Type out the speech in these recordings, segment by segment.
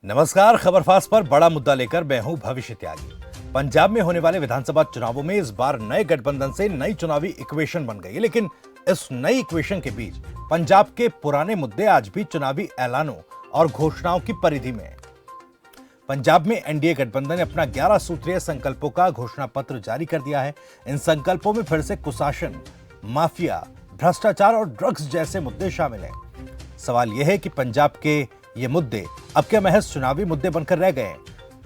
नमस्कार। खबर फास्ट पर बड़ा मुद्दा लेकर मैं हूं भविष्य त्यागी। पंजाब में होने वाले विधानसभा चुनावों में इस बार नए गठबंधन से नई चुनावी इक्वेशन बन गई, लेकिन इस नई इक्वेशन के बीच पंजाब के पुराने मुद्दे आज भी चुनावी ऐलानों और घोषणाओं की परिधि में हैं। पंजाब में एनडीए गठबंधन ने अपना 11 सूत्रीय संकल्पों का घोषणा पत्र जारी कर दिया है। इन संकल्पों में फिर से कुशासन, माफिया, भ्रष्टाचार और ड्रग्स जैसे मुद्दे शामिल हैं। सवाल यह है कि पंजाब के ये मुद्दे अब क्या महज चुनावी मुद्दे बनकर रह गए हैं?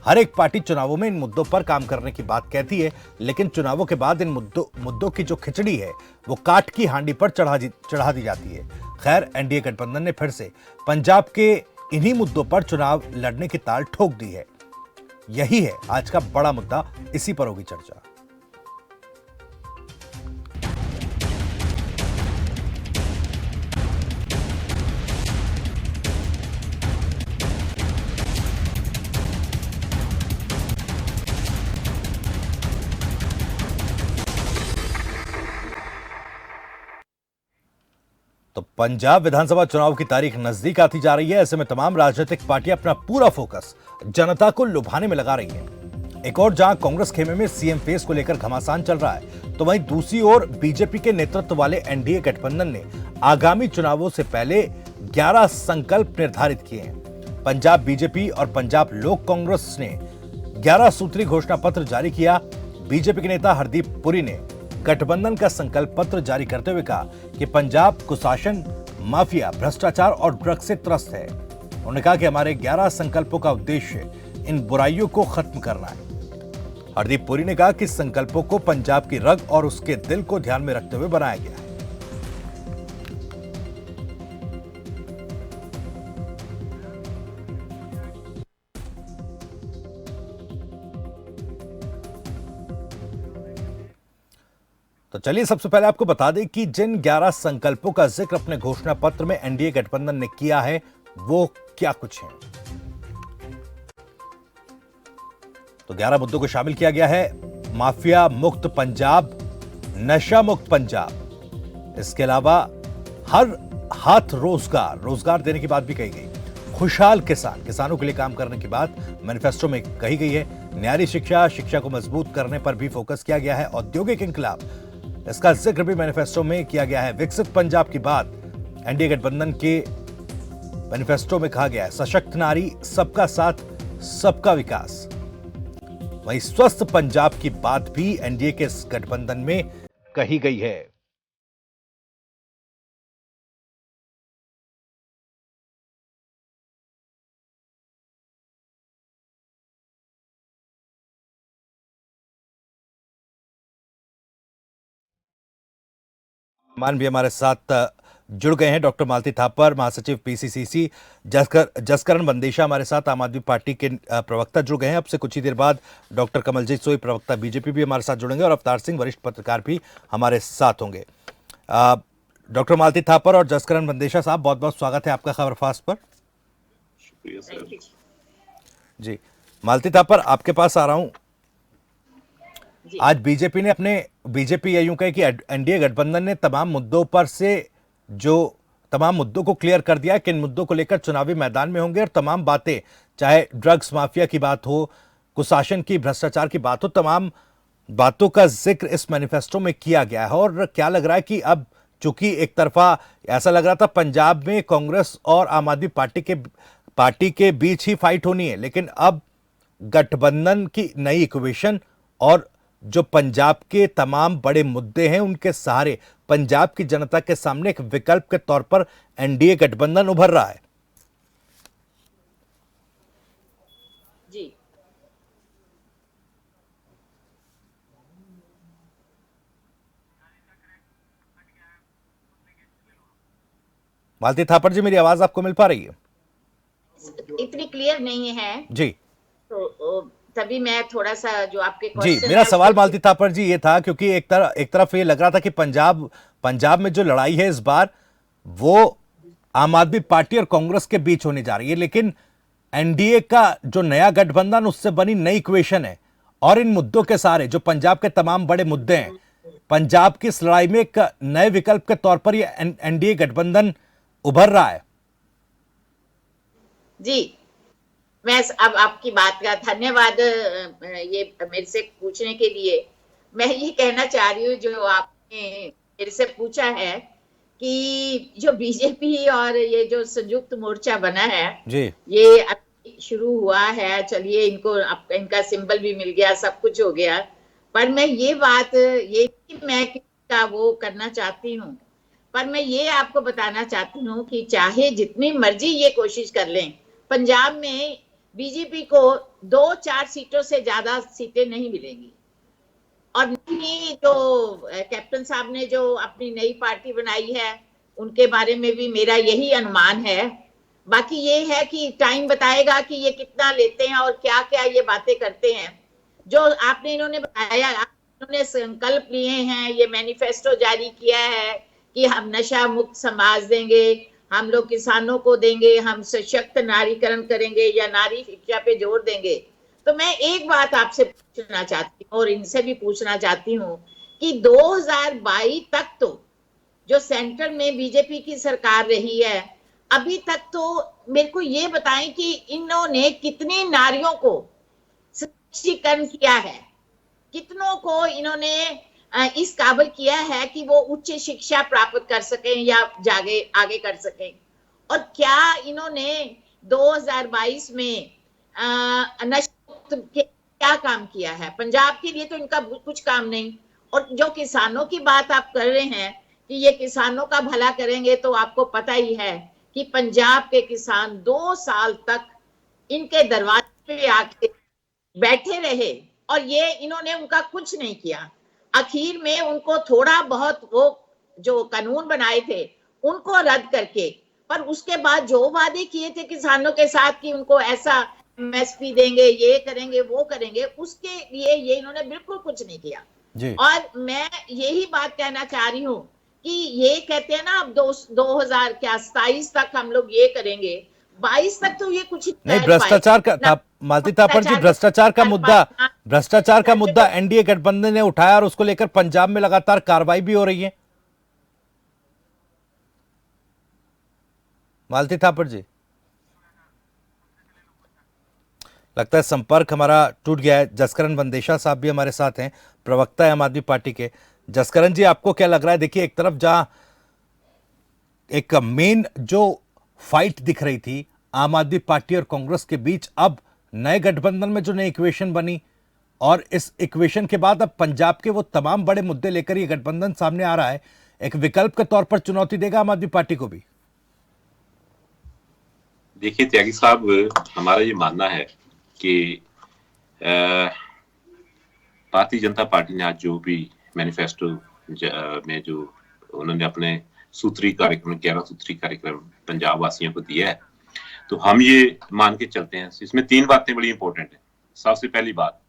हर एक पार्टी चुनावों में इन मुद्दों पर काम करने की बात कहती है, लेकिन चुनावों के बाद इन मुद्दों की जो खिचड़ी है वो काट की हांडी पर चढ़ा दी जाती है। खैर, एनडीए गठबंधन ने फिर से पंजाब के इन्हीं मुद्दों पर चुनाव लड़ने की ताल ठोक दी है। यही है आज का बड़ा मुद्दा, इसी पर होगी चर्चा। तो पंजाब विधानसभा चुनाव की तारीख नजदीक आती जा रही है। ऐसे में तमाम राजनीतिक पार्टियां अपना पूरा फोकस जनता को लुभाने में लगा रही हैं। एक और जहां कांग्रेस खेमे में सीएम फेस को लेकर घमासान चल रहा है, तो वहीं दूसरी ओर बीजेपी के नेतृत्व वाले एनडीए गठबंधन ने आगामी चुनावों से पहले 11 संकल्प निर्धारित किए हैं। पंजाब बीजेपी और पंजाब लोक कांग्रेस ने 11 सूत्री घोषणा पत्र जारी किया। बीजेपी के नेता हरदीप पुरी ने गठबंधन का संकल्प पत्र जारी करते हुए कहा कि पंजाब कुशासन, माफिया, भ्रष्टाचार और ड्रग्स से त्रस्त है। उन्होंने कहा कि हमारे 11 संकल्पों का उद्देश्य इन बुराइयों को खत्म करना है। हरदीप पुरी ने कहा कि संकल्पों को पंजाब की रग और उसके दिल को ध्यान में रखते हुए बनाया गया है। तो चलिए सबसे पहले आपको बता दें कि जिन 11 संकल्पों का जिक्र अपने घोषणा पत्र में एनडीए गठबंधन ने किया है वो क्या कुछ है। तो 11 मुद्दों को शामिल किया गया है। माफिया मुक्त पंजाब, नशा मुक्त पंजाब, इसके अलावा हर हाथ रोजगार देने की बात भी कही गई। खुशहाल किसानों के लिए काम करने की बात मैनिफेस्टो में कही गई है। न्यारी शिक्षा को मजबूत करने पर भी फोकस किया गया है। औद्योगिक इंकलाब, इसका जिक्र भी मैनिफेस्टो में किया गया है। विकसित पंजाब की बात एनडीए गठबंधन के मैनिफेस्टो में कहा गया है। सशक्त नारी, सबका साथ, सबका विकास। वहीं स्वस्थ पंजाब की बात भी एनडीए के इस गठबंधन में कही गई है। मान भी हमारे साथ जुड़ गए हैं। डॉक्टर मालती थापर, महासचिव पीसीसीसी। जसकरण बंदेशा हमारे साथ, आम आदमी पार्टी के प्रवक्ता जुड़ गए हैं। अब से कुछ ही देर बाद डॉक्टर कमलजीत सोई, प्रवक्ता बीजेपी, भी हमारे साथ जुड़ेंगे और अवतार सिंह, वरिष्ठ पत्रकार, भी हमारे साथ होंगे। डॉक्टर मालती थापर और जसकरण बंदेशा साहब, बहुत बहुत स्वागत है आपका खबर फास्ट पर। शुक्रिया सर। जी, मालती थापर आपके पास आ रहा हूं। आज बीजेपी ये यूं कहे कि एनडीए गठबंधन ने तमाम मुद्दों को क्लियर कर दिया है कि इन मुद्दों को लेकर चुनावी मैदान में होंगे और तमाम बातें, चाहे ड्रग्स माफिया की बात हो, कुशासन की, भ्रष्टाचार की बात हो, तमाम बातों का जिक्र इस मैनिफेस्टो में किया गया है। और क्या लग रहा है कि अब चूंकि एक तरफा ऐसा लग रहा था पंजाब में कांग्रेस और आम आदमी पार्टी के बीच ही फाइट होनी है, लेकिन अब गठबंधन की नई इक्वेशन और जो पंजाब के तमाम बड़े मुद्दे हैं उनके सहारे पंजाब की जनता के सामने एक विकल्प के तौर पर एनडीए गठबंधन उभर रहा है। जी, मालती थापर जी, मेरी आवाज आपको मिल पा रही है? इतनी क्लियर नहीं है जी तो तभी मैं थोड़ा सा जो आपके जी, क्वेश्चन मेरा है सवाल उसको मालती थापर जी ये था, क्योंकि एक तरफ ये लग रहा था कि पंजाब में जो लड़ाई है इस बार वो आम आदमी पार्टी और कांग्रेस के बीच होने जा रही है, लेकिन एनडीए का जो नया गठबंधन उससे बनी नई इक्वेशन है और इन मुद्दों के सहारे जो पंजाब के तमाम बड़े मुद्दे हैं, पंजाब की इस लड़ाई में एक नए विकल्प के तौर पर ये एनडीए गठबंधन उभर रहा है। जी मैं अब आपकी बात का धन्यवाद ये मेरे से पूछने के लिए। मैं ये कहना चाह रही हूँ जो आपने मेरे से पूछा है कि जो बीजेपी और ये जो संयुक्त मोर्चा बना है, जी ये अभी शुरू हुआ है। चलिए, इनको इनका सिंबल भी मिल गया, सब कुछ हो गया। पर मैं ये बात ये मैं का वो करना चाहती हूँ, पर मैं ये आपको बताना चाहती हूँ कि चाहे जितनी मर्जी ये कोशिश कर लें, पंजाब में बीजेपी को 2-4 सीटों से ज्यादा सीटें नहीं मिलेंगी। और नहीं, जो कैप्टन साहब ने जो अपनी नई पार्टी बनाई है, उनके बारे में भी मेरा यही अनुमान है। बाकी ये है कि टाइम बताएगा कि ये कितना लेते हैं और क्या क्या ये बातें करते हैं। जो आपने इन्होंने बताया, इन्होंने संकल्प लिए हैं, ये मैनिफेस्टो जारी किया है कि हम नशा मुक्त समाज देंगे, हम लोग किसानों को देंगे, हम सशक्त नारीकरण करेंगे या नारी शिक्षा पे जोर देंगे। तो मैं एक बात आपसे पूछना चाहती हूँ और इनसे भी पूछना चाहती हूँ कि 2022 तक तो जो सेंट्रल में बीजेपी की सरकार रही है, अभी तक तो मेरे को ये बताएं कि इन्होंने कितनी नारियों को सशक्तिकरण किया है, कितनों को इन्होंने इस काबिल किया है कि वो उच्च शिक्षा प्राप्त कर सकें या जागे आगे कर सकें। और क्या इन्होंने 2022 में नशा मुक्त क्या काम किया है? पंजाब के लिए तो इनका कुछ काम नहीं। और जो किसानों की बात आप कर रहे हैं कि ये किसानों का भला करेंगे, तो आपको पता ही है कि पंजाब के किसान 2 साल तक इनके दरवाजे पे आके बैठे रहे और ये इन्होंने उनका कुछ नहीं किया। आखिर में उनको थोड़ा बहुत वो जो कानून बनाए थे उनको रद्द करके, पर उसके बाद जो वादे किए थे किसानों के साथ कि उनको ऐसा एमएसपी देंगे, ये करेंगे, वो करेंगे, उसके लिए ये इन्होंने बिल्कुल कुछ नहीं किया। जी और मैं यही बात कहना चाह रही हूँ कि ये कहते हैं ना, अब 2027 तक हम लोग ये करेंगे, 22 तक तो ये कुछ नहीं, कर पाए भ्रष्टाचार का ना। था मालती थापर जी, भ्रष्टाचार का मुद्दा एनडीए गठबंधन ने उठाया और उसको लेकर पंजाब में लगातार कार्रवाई भी हो रही है। मालती थापर जी, लगता है संपर्क हमारा टूट गया है। जसकरण वंदेशा साहब भी हमारे साथ हैं, प्रवक्ता है आम आदमी पार्टी के। जसकरण जी, आपको क्या लग रहा है? देखिए, एक तरफ जहां एक मेन जो फाइट दिख रही थी आम आदमी पार्टी और कांग्रेस के बीच, अब नए गठबंधन में जो नई इक्वेशन बनी और इस इक्वेशन के बाद अब पंजाब के वो तमाम बड़े मुद्दे लेकर ये गठबंधन सामने आ रहा है, एक विकल्प के तौर पर चुनौती देगा आम आदमी पार्टी को भी। देखिए त्यागी साहब, हमारा ये मानना है कि भारतीय जनता पार्टी ने आज जो भी मैनिफेस्टो में जो उन्होंने अपने सूत्री कार्यक्रम 11 सूत्री कार्यक्रम पंजाब वासियों को दिया है, तो हम ये मान के चलते हैं इसमें 3 बातें बड़ी इंपॉर्टेंट है। सबसे पहली बात,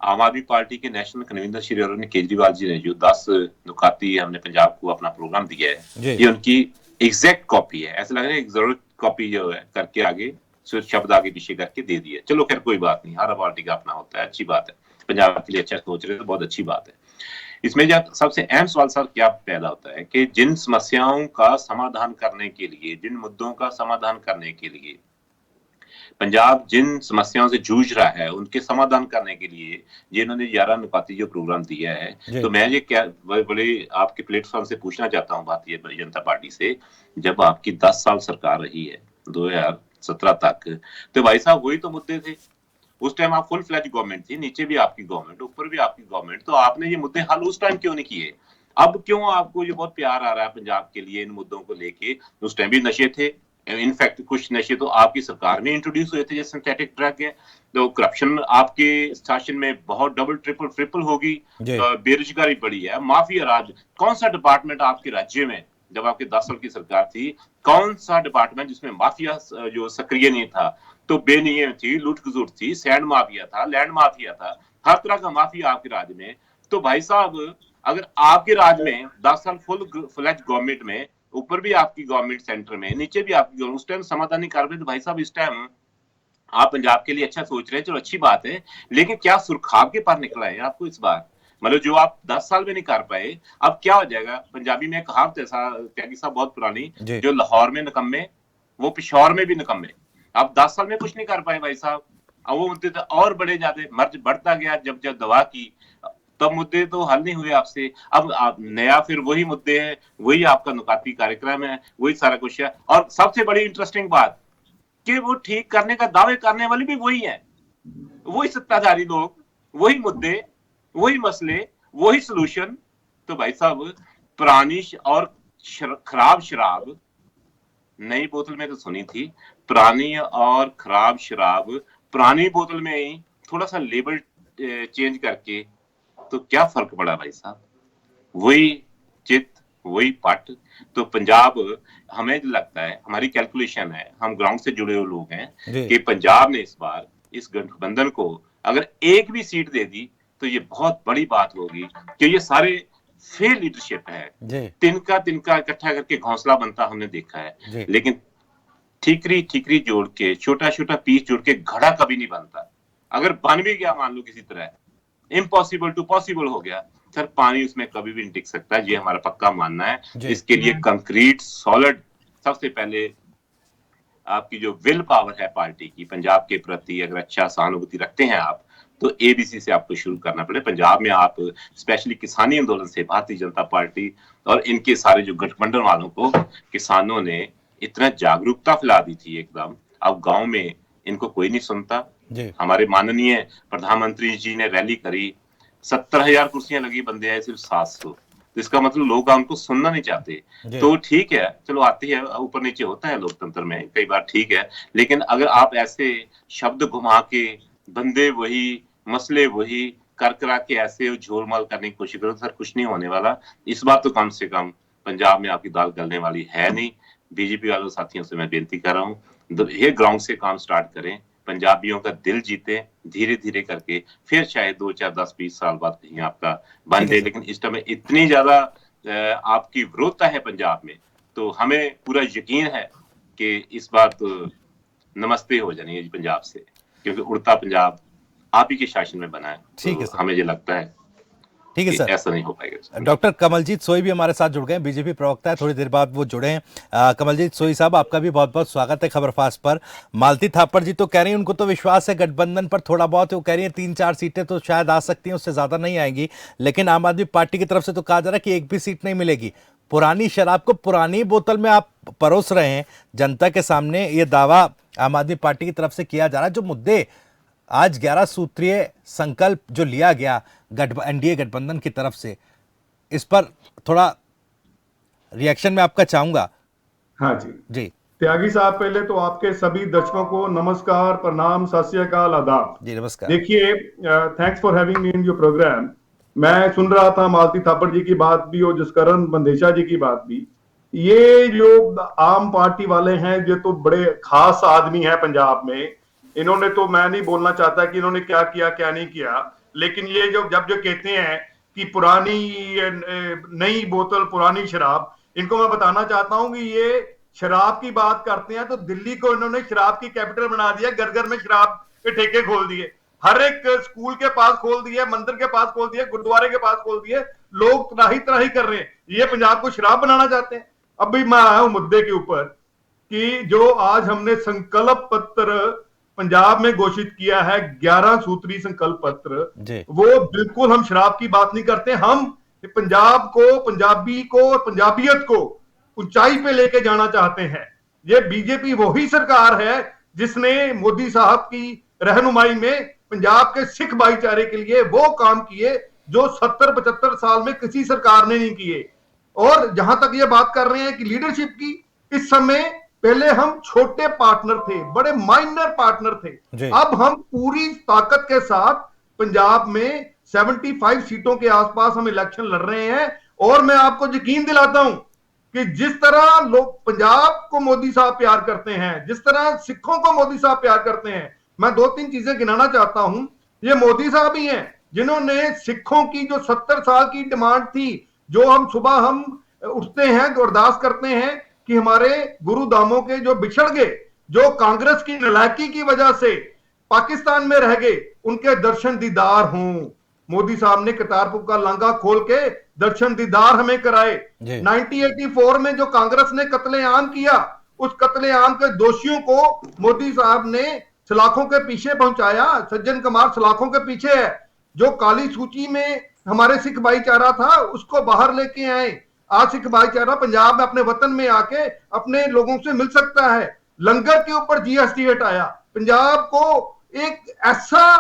आम आदमी पार्टी के नेशनल कन्वीनर श्री अरविंद केजरीवाल जी ने जो 10 नुकाती हमने पंजाब को अपना प्रोग्राम दिया है, ये उनकी एग्जैक्ट कॉपी है। ऐसा लग रहा है एक जरूरत कॉपी जो है करके आगे शब्द आगे पीछे करके दे दिया। चलो खैर कोई बात नहीं, हर पार्टी का अपना होता है, अच्छी बात है, पंजाब के लिए अच्छा सोच रहे तो बहुत अच्छी बात है। इसमें जब सबसे अहम सवाल सर क्या पैदा होता है कि जिन समस्याओं का समाधान करने के लिए, जिन मुद्दों का समाधान करने के लिए पंजाब जिन समस्याओं से जूझ रहा है, उनके समाधान करने के लिए जिन्होंने 11 नुकाती जो प्रोग्राम दिया है, तो मैं ये क्या बड़े आपके प्लेटफॉर्म से पूछना चाहता हूँ भारतीय जनता पार्टी से, जब आपकी 10 साल सरकार रही है 2017 तक, तो भाई साहब वही तो मुद्दे थे। उस टाइम आप फुल फ्लैज गवर्नमेंट थी, नीचे भी आपकी गवर्नमेंट, ऊपर भी आपकी गवर्नमेंट, तो आपने ये मुद्दे हल उस टाइम क्यों नहीं किए? अब क्यों आपको ये बहुत प्यार आ रहा है पंजाब के लिए इन मुद्दों को लेके? उस टाइम भी नशे थे, इनफैक्ट कुछ नशे तो आपकी सरकार में इंट्रोड्यूस हुए थे, जैसे सिंथेटिक ड्रग है, तो करप्शन आपके शासन में बहुत डबल ट्रिपल होगी, बेरोजगारी बढ़ी है, माफिया राज। कौन सा डिपार्टमेंट आपके राज्य में जब आपके 10 साल की सरकार थी, कौन सा डिपार्टमेंट जिसमें माफिया जो सक्रिय नहीं था? तो बेनियम थी, लूट खसुट थी, सैंड माफिया था, लैंड माफिया था, हर तरह का माफिया आपके राज्य में। तो भाई साहब, अगर आपके राज्य में 10 साल फुल फ्लैज गवर्नमेंट में, ऊपर भी आपकी गवर्नमेंट सेंटर में, नीचे भी आपकी, उस टाइम समाधान नहीं कर रहे, तो भाई साहब इस टाइम आप पंजाब के लिए अच्छा सोच रहे हैं, चलो अच्छी बात है, लेकिन क्या सुरखाब के पार निकला है आपको इस बार? मतलब जो आप 10 साल में नहीं कर पाए, अब क्या हो जाएगा? पंजाबी में कहावत है त्यागी साहब बहुत पुरानी, जो लाहौर में निकम्मे वो पिशौर में भी निकम्मे। आप 10 साल में कुछ नहीं कर पाए भाई साहब। अब वो मुद्दे तो और बड़े ज्यादा मर्ज बढ़ता गया, जब जब दवा की तब मुद्दे तो हल नहीं हुए आपसे। अब आप नया फिर वही मुद्दे हैं, वही आपका नुकाती कार्यक्रम है, वही सारा कुछ है। और सबसे बड़ी इंटरेस्टिंग बात कि वो ठीक करने का दावे करने वाले भी वही है, वही सत्ताधारी लोग, वही मुद्दे, वही मसले, वही सोल्यूशन। तो भाई साहब पुरानी और खराब शराब नई बोतल में तो सुनी थी, पुरानी और खराब शराब पुरानी बोतल में ही थोड़ा सा लेबल चेंज करके तो क्या फर्क पड़ा भाई साहब? वही चित, वही पट। तो पंजाब, हमें लगता है, हमारी कैलकुलेशन है, हम ग्राउंड से जुड़े हुए लोग हैं कि पंजाब ने इस बार इस गठबंधन को अगर एक भी सीट दे दी तो ये बहुत बड़ी बात होगी कि ये सारे फेल लीडरशिप है, तिनका तिनका इकट्ठा करके घोंसला बनता हमने देखा है, लेकिन ठीकरी ठीकरी जोड़ के, छोटा छोटा पीस जोड़ के घड़ा कभी नहीं बनता। अगर बन भी गया मान लो किसी तरह, इम्पॉसिबल टू पॉसिबल हो गया सर, पानी उसमें कभी भी नहीं टिक सकता, ये हमारा पक्का मानना है। इसके लिए कंक्रीट सॉलिड, सबसे पहले आपकी जो विल पावर है पार्टी की पंजाब के प्रति, अगर अच्छा सहानुभूति रखते हैं आप, तो एबीसी से आपको शुरू करना पड़े। पंजाब में आप स्पेशली किसानी आंदोलन से भारतीय जनता पार्टी और इनके सारे जो गठबंधन वालों को किसानों ने इतना जागरूकता फैला दी थी एकदम, अब गांव में इनको कोई नहीं सुनता। हमारे माननीय प्रधानमंत्री जी ने रैली करी, 70,000 कुर्सियां लगी, बंदे आए सिर्फ 700, तो इसका मतलब लोग उनको सुनना नहीं चाहते। तो ठीक है, चलो आती है, ऊपर नीचे होता है लोकतंत्र में कई बार, ठीक है, लेकिन अगर आप ऐसे शब्द घुमा के बंदे वही मसले वही कर करा के ऐसे झोलमाल करने की कोशिश करो, सर कुछ नहीं होने वाला। इस बार तो कम से कम पंजाब में आपकी दाल गलने वाली है नहीं। बीजेपी वालों साथियों से मैं बेनती कर रहा हूँ, ये ग्राउंड से काम स्टार्ट करें, पंजाबियों का दिल जीते, धीरे धीरे करके, फिर शायद 2, 4, 10, 20 साल बाद कहीं आपका बन जाए। लेकिन इस समय इतनी ज्यादा आपकी विरोधता है पंजाब में, तो हमें पूरा यकीन है कि इस बार तो नमस्ते हो जानी है पंजाब से, क्योंकि उड़ता पंजाब आप ही के शासन में बना है। ठीक है, हमें ये लगता है ठीक है सर, ऐसा नहीं हो पाएगा। डॉक्टर कमलजीत सोई भी हमारे साथ जुड़ गए हैं, बीजेपी प्रवक्ता है, थोड़ी देर बाद वो जुड़े हैं। कमलजीत सोई साहब, आपका भी बहुत बहुत स्वागत है खबरफास्ट पर। मालती थापर जी तो कह रही हैं उनको तो विश्वास है गठबंधन पर थोड़ा बहुत, वो कह रही हैं 3-4 सीटें तो शायद आ सकती हैं, उससे ज्यादा नहीं आएंगी, लेकिन आम आदमी पार्टी की तरफ से तो कहा जा रहा है कि एक भी सीट नहीं मिलेगी। पुरानी शराब को पुरानी बोतल में आप परोस रहे हैं जनता के सामने, ये दावा आम आदमी पार्टी की तरफ से किया जा रहा है। जो मुद्दे आज 11 सूत्रीय संकल्प जो लिया गया एनडीए गठबंधन की तरफ से, इस पर थोड़ा रिएक्शन में आपका चाहूंगा। हाँ जी त्यागी साहब, पहले तो आपके सभी दर्शकों को नमस्कार, प्रणाम, सत श्री अकाल, आदाब जी, नमस्कार। देखिए, thanks for having me in your programme. मैं सुन रहा था मालती थापर जी की बात भी और जसकरण बंदेशा जी की बात भी। ये जो आम पार्टी वाले हैं, ये तो बड़े खास आदमी हैं पंजाब में। इन्होंने तो, मैं नहीं बोलना चाहता कि इन्होंने क्या किया क्या नहीं किया, लेकिन ये जो कहते हैं कि पुरानी नई बोतल पुरानी शराब, इनको मैं बताना चाहता हूं कि ये शराब की बात करते हैं तो दिल्ली को इन्होंने शराब की कैपिटल बना दिया। घर घर में शराब के ठेके खोल दिए, हर एक स्कूल के पास खोल दिए, मंदिर के पास खोल दिए, गुरुद्वारे के पास खोल दिए, लोग त्राही त्राही कर रहे हैं। ये पंजाब को शराब बनाना चाहते हैं। अब भी मैं आया हूं मुद्दे के ऊपर कि जो आज हमने संकल्प पत्र पंजाब में घोषित किया है, 11 सूत्री संकल्प पत्र, वो बिल्कुल हम शराब की बात नहीं करते। हम पंजाब को, पंजाबी को, पंजाबियत को ऊंचाई पे लेके जाना चाहते हैं। ये बीजेपी वही सरकार है जिसने मोदी साहब की रहनुमाई में पंजाब के सिख भाईचारे के लिए वो काम किए जो 70-75 साल में किसी सरकार ने नहीं किए। और जहां तक ये बात कर रहे हैं कि लीडरशिप की, इस समय पहले हम छोटे पार्टनर थे, बड़े माइनर पार्टनर थे, अब हम पूरी ताकत के साथ पंजाब में 75 सीटों के आसपास हम इलेक्शन लड़ रहे हैं। और मैं आपको यकीन दिलाता हूं कि जिस तरह लोग पंजाब को मोदी साहब प्यार करते हैं, जिस तरह सिखों को मोदी साहब प्यार करते हैं, मैं 2-3 चीजें गिनाना चाहता हूं। ये मोदी साहब ही हैं जिन्होंने सिखों की जो 70 साल की डिमांड थी, जो हम सुबह हम उठते हैं तो अरदास करते हैं कि हमारे गुरु दामों के जो बिछड़ गए, जो कांग्रेस की नालायकी की वजह से पाकिस्तान में रह गए, उनके दर्शन दीदार हों। मोदी साहब ने करतारपुर का लांघा खोल के दर्शन दीदार हमें कराए। 1984 में जो कांग्रेस ने कत्लेआम किया, उस कत्लेआम के दोषियों को मोदी साहब ने सलाखों के पीछे पहुंचाया। सज्जन कुमार सलाखों के पीछे है। जो काली सूची में हमारे सिख भाईचारा था उसको बाहर लेके आए। आज सिख भाईचारा पंजाब में अपने वतन में आके अपने लोगों से मिल सकता है। लंगर के ऊपर जीएसटी हटाया। पंजाब को एक ऐसा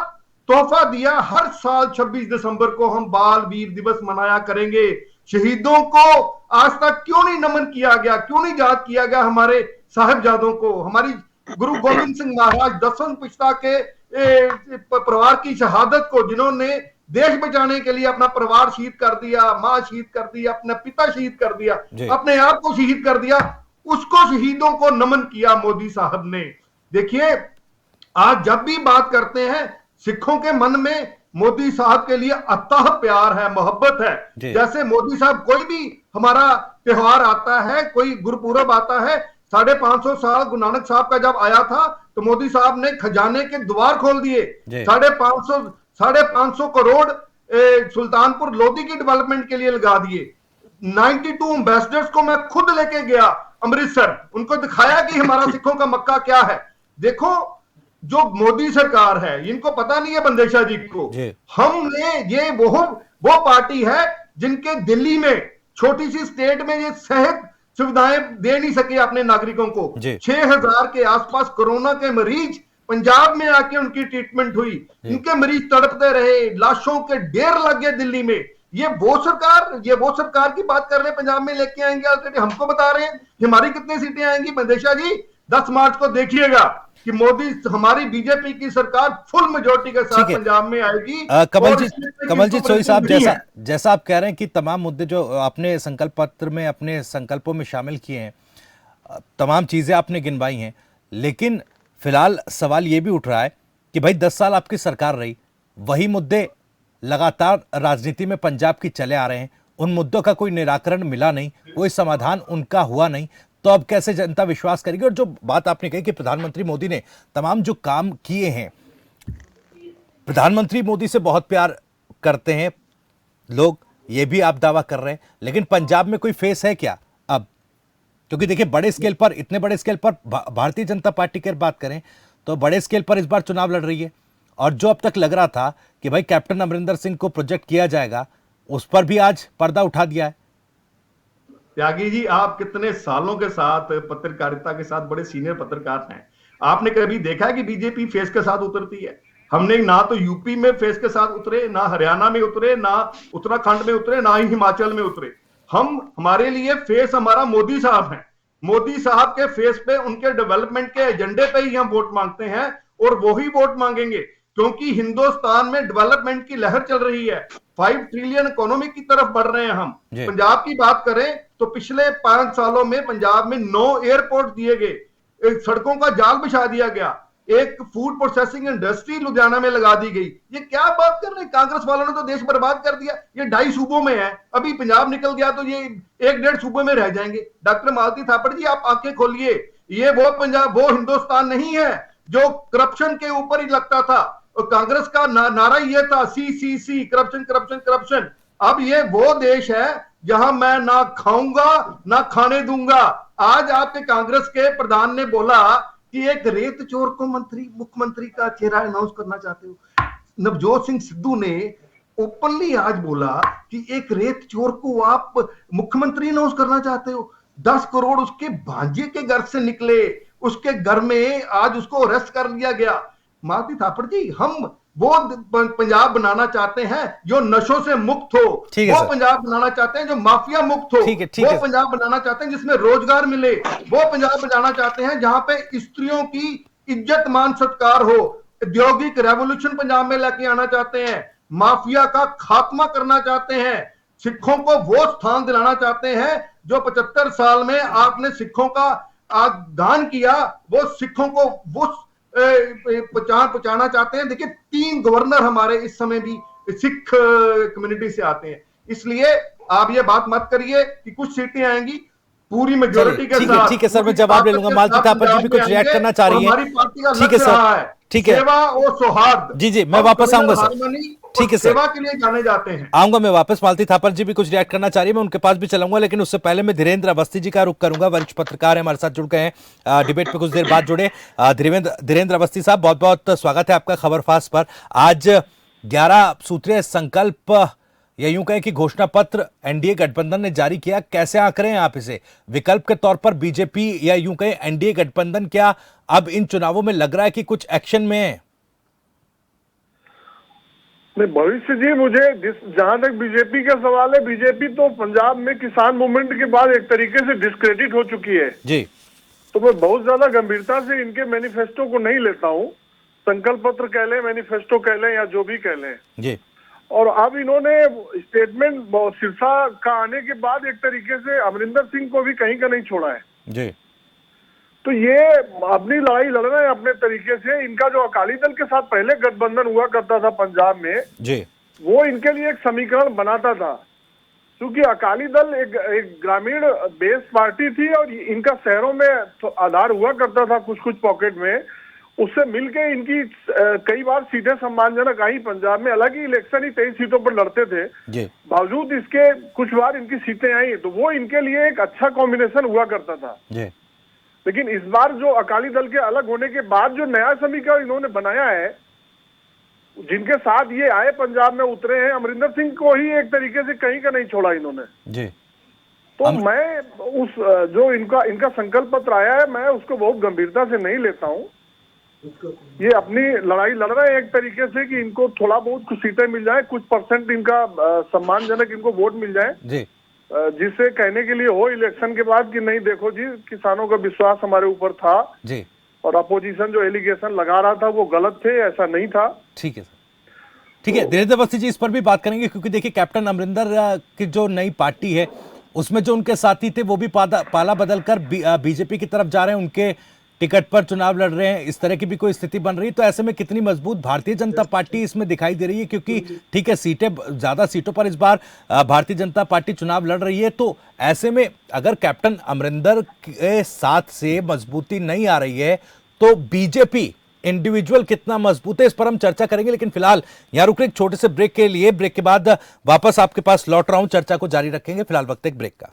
तोहफा दिया। हर साल 26 दिसंबर को हम बाल वीर दिवस मनाया करेंगे। शहीदों को आज तक क्यों नहीं नमन किया गया, क्यों नहीं याद किया गया हमारे साहिबजादों को, हमारी गुरु गोविंद सिंह महाराज दसवंत पिछता के परिवार की शहादत को, जिन्होंने देश बचाने के लिए अपना परिवार शहीद कर दिया, मां शहीद कर दिया, अपना पिता शहीद कर दिया, अपने आप को शहीद कर दिया, उसको शहीदों को नमन किया मोदी साहब ने। देखिए आज जब भी बात करते हैं सिखों के मन में मोदी साहब के लिए अथाह प्यार है, मोहब्बत है। जैसे मोदी साहब कोई भी हमारा त्योहार आता है, कोई गुरुपूरब आता है, 550 साल गुरु नानक साहब का जब आया था तो मोदी साहब ने खजाने के द्वार खोल दिए। 550 करोड़ सुल्तानपुर लोधी की डेवलपमेंट के लिए लगा दिए। 92 एम्बेसडर्स को मैं खुद लेके गया अमृतसर, उनको दिखाया कि हमारा सिखों का मक्का क्या है। देखो जो मोदी सरकार है इनको पता नहीं है बंदेशा जी को, हमने ये वो पार्टी है जिनके दिल्ली में छोटी सी स्टेट में ये सेहत सुविधाएं दे नहीं सके अपने नागरिकों को। 6000 के आसपास कोरोना के मरीज पंजाब में आके उनकी ट्रीटमेंट हुई। इनके मरीज तड़पते रहे, लाशों के ढेर लग गए दिल्ली में। ये वो सरकार की बात कर रहे हैं, पंजाब में लेके आएंगे। ऑलरेडी हमको बता रहे हैं कि हमारी कितनी सीटें आएंगी। बंदेशा जी 10 मार्च को देखिएगा कि मोदी हमारी बीजेपी की सरकार फुल मेजोरिटी के साथ पंजाब में आएगी। कमलजीत सोई साहब, जैसा आप कह रहे हैं कि तमाम मुद्दे जो आपने संकल्प पत्र में अपने संकल्पों में शामिल किए हैं, तमाम चीजें आपने गिनवाई हैं, लेकिन फिलहाल सवाल ये भी उठ रहा है कि भाई 10 साल आपकी सरकार रही, वही मुद्दे लगातार राजनीति में पंजाब की चले आ रहे हैं, उन मुद्दों का कोई निराकरण मिला नहीं, कोई समाधान उनका हुआ नहीं, तो अब कैसे जनता विश्वास करेगी? और जो बात आपने कही कि प्रधानमंत्री मोदी ने तमाम जो काम किए हैं, प्रधानमंत्री मोदी से बहुत प्यार करते हैं लोग, ये भी आप दावा कर रहे हैं, लेकिन पंजाब में कोई फेस है क्या अब? क्योंकि देखिए बड़े स्केल पर, इतने बड़े स्केल पर भारतीय जनता पार्टी की बात करें तो बड़े स्केल पर इस बार चुनाव लड़ रही है, और जो अब तक लग रहा था कि भाई कैप्टन अमरिंदर सिंह को प्रोजेक्ट किया जाएगा, उस पर भी आज पर्दा उठा दिया है। त्यागी जी, आप कितने सालों के साथ पत्रकारिता के साथ बड़े सीनियर पत्रकार हैं, आपने कभी देखा है कि बीजेपी फेस के साथ उतरती है? हमने ना तो यूपी में फेस के साथ उतरे, ना हरियाणा में उतरे, ना उत्तराखंड में उतरे, ना ही हिमाचल में उतरे। हमारे लिए फेस हमारा मोदी साहब है। मोदी साहब के फेस पे, उनके डेवलपमेंट के एजेंडे पे ही हम वोट मांगते हैं, और वो ही वोट मांगेंगे, क्योंकि हिंदुस्तान में डेवलपमेंट की लहर चल रही है। 5 ट्रिलियन इकोनॉमी की तरफ बढ़ रहे हैं हम। पंजाब की बात करें तो पिछले 5 सालों में पंजाब में 9 एयरपोर्ट दिए गए, एक सड़कों का जाल बिछा दिया गया, एक फूड प्रोसेसिंग इंडस्ट्री लुधियाना में लगा दी गई। ये क्या बात कर रहे हैं? कांग्रेस वालों ने तो देश बर्बाद कर दिया। ये 2.5 सूबों में है, अभी पंजाब निकल गया तो ये 1-1.5 सूबे में रह जाएंगे। डॉक्टर मालती थापड़ जी, आप आंखें खोलिए, ये वो पंजाब, वो हिंदुस्तान नहीं है जो करप्शन के ऊपर ही लगता था। और कांग्रेस का नारा ये था, CCC, करप्शन करप्शन करप्शन। अब ये वो देश है जहां मैं ना खाऊंगा ना खाने दूंगा। आज आपके कांग्रेस के प्रधान ने बोला कि एक रेत चोर को मुख्यमंत्री का चेहरा अनाउंस करना चाहते हो। नवजोत सिंह सिद्धू ने ओपनली आज बोला कि एक रेत चोर को आप मुख्यमंत्री अनाउंस करना चाहते हो। 10 करोड़ उसके भांजे के घर से निकले, उसके घर में आज उसको अरेस्ट कर लिया गया। मालती थापड़ जी, हम वो पंजाब बनाना चाहते हैं जो नशों से मुक्त हो, वो पंजाब बनाना चाहते हैं जो माफिया मुक्त हो, वो पंजाब बनाना चाहते हैं जिसमें रोजगार मिले, वो पंजाब बनाना चाहते हैं जहां पे स्त्रियों की इज्जत मान सत्कार हो। औद्योगिक रेवोल्यूशन पंजाब में लेके आना चाहते हैं, माफिया का खात्मा करना चाहते हैं, सिखों को वो स्थान दिलाना चाहते हैं जो 75 साल में आपने सिखों का दान किया, वो सिखों को वो पहुंचाना चाहते हैं। देखिए 3 गवर्नर हमारे इस समय भी सिख कम्युनिटी से आते हैं, इसलिए आप ये बात मत करिए कि कुछ सीटें आएंगी, पूरी मेजोरिटी के साथ। ठीक है सर, मैं जवाब ले लूंगा। मालती थापड़ जी भी कुछ रिएक्ट करना चाह रही हैं। हमारी पार्टी का ठीक है सर, ठीक है, सेवा और सौहार्द। जी, मैं वापस आऊंगा सर। ठीक है सर, सेवा के लिए जाने जाते हैं। आऊंगा मैं वापस। मालती थापर जी भी कुछ रिएक्ट करना चाह रही है, मैं उनके पास भी चलाऊंगा, लेकिन उससे पहले मैं धीरेन्द्र अवस्थी जी का रुख करूंगा। वरिष्ठ पत्रकार है, हमारे साथ जुड़ गए हैं, डिबेट पे कुछ देर बाद जुड़े। धीरेन्द्र अवस्थी साहब, बहुत बहुत स्वागत है आपका खबर फास्ट पर। आज 11 सूत्रीय संकल्प या यूं कहें कि घोषणा पत्र एनडीए गठबंधन ने जारी किया, कैसे आंक रहे हैं आप इसे? विकल्प के तौर पर बीजेपी या यूं कहें एनडीए गठबंधन क्या अब इन चुनावों में लग रहा है कि कुछ एक्शन में है? नहीं, भविष्य जी, मुझे जहां तक बीजेपी का सवाल है, बीजेपी तो पंजाब में किसान मूवमेंट के बाद एक तरीके से डिस्क्रेडिट हो चुकी है जी। तो मैं बहुत ज्यादा गंभीरता से इनके मैनिफेस्टो को नहीं लेता हूं। संकल्प पत्र कह लें, मैनिफेस्टो कह लें या जो भी कह लें जी। और अब इन्होंने स्टेटमेंट सिरसा का आने के बाद एक तरीके से अमरिंदर सिंह को भी कहीं का नहीं छोड़ा है जी। तो ये अपनी लड़ाई लड़ रहे हैं अपने तरीके से। इनका जो अकाली दल के साथ पहले गठबंधन हुआ करता था पंजाब में जी, वो इनके लिए एक समीकरण बनाता था, क्योंकि अकाली दल एक ग्रामीण बेस पार्टी थी और इनका शहरों में आधार हुआ करता था कुछ कुछ पॉकेट में। उससे मिलके इनकी कई बार सीटें सम्मानजनक आई पंजाब में, हालांकि इलेक्शन ही 23 सीटों पर लड़ते थे जी। बावजूद इसके कुछ बार इनकी सीटें आई, तो वो इनके लिए एक अच्छा कॉम्बिनेशन हुआ करता था जी। लेकिन इस बार जो अकाली दल के अलग होने के बाद जो नया समीकरण इन्होंने बनाया है, जिनके साथ ये आए पंजाब में उतरे हैं, अमरिंदर सिंह को ही एक तरीके से कहीं का नहीं छोड़ा इन्होंने जी। तो मैं उस जो इनका संकल्प पत्र आया है, मैं उसको बहुत गंभीरता से नहीं लेता हूं। ये अपनी लड़ाई लड़ रहे हैं एक तरीके से कि इनको थोड़ा बहुत कुछ सीटें मिल जाए, कुछ परसेंट इनका सम्मानजनक इनको वोट मिल जाए जी। जिससे कहने के लिए हो इलेक्शन के बाद कि नहीं देखो जी, किसानों का विश्वास हमारे ऊपर था जी और अपोजिशन जो एलिगेशन लगा रहा था वो गलत थे, ऐसा नहीं था। ठीक है सर, ठीक है। धीरेन्द्र अवस्थी जी, इस पर भी बात करेंगे, क्योंकि देखिए कैप्टन अमरिंदर की जो नई पार्टी है उसमें जो उनके साथी थे वो भी पाला बदलकर बीजेपी की तरफ जा रहे हैं, उनके टिकट पर चुनाव लड़ रहे हैं, इस तरह की भी कोई स्थिति बन रही है। तो ऐसे में कितनी मजबूत भारतीय जनता पार्टी इसमें दिखाई दे रही है? क्योंकि ठीक है, ज्यादा सीटों पर इस बार भारतीय जनता पार्टी चुनाव लड़ रही है, तो ऐसे में अगर कैप्टन अमरिंदर के साथ से मजबूती नहीं आ रही है तो बीजेपी इंडिविजुअल कितना मजबूत है, इस पर हम चर्चा करेंगे। लेकिन फिलहाल यहां रुक रहे एक छोटे से ब्रेक के लिए, ब्रेक के बाद वापस आपके पास लौट रहा हूं, चर्चा को जारी रखेंगे। फिलहाल वक्त एक ब्रेक का।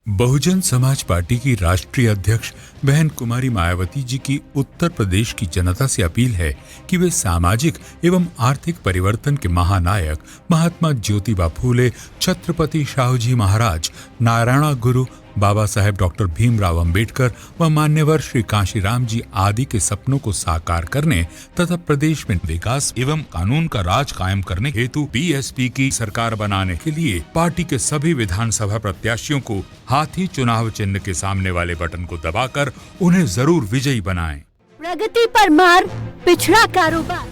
बहुजन समाज पार्टी की राष्ट्रीय अध्यक्ष बहन कुमारी मायावती जी की उत्तर प्रदेश की जनता से अपील है कि वे सामाजिक एवं आर्थिक परिवर्तन के महानायक महात्मा ज्योतिबा फूले, छत्रपति शाहूजी महाराज, नारायण गुरु बाबा साहेब डॉक्टर भीमराव अंबेडकर व मान्यवर श्री कांशीराम जी आदि के सपनों को साकार करने तथा प्रदेश में विकास एवं कानून का राज कायम करने हेतु बीएसपी की सरकार बनाने के लिए पार्टी के सभी विधानसभा प्रत्याशियों को हाथी चुनाव चिन्ह के सामने वाले बटन को दबाकर उन्हें जरूर विजयी बनाएं। प्रगति पर मार, पिछड़ा कारोबार,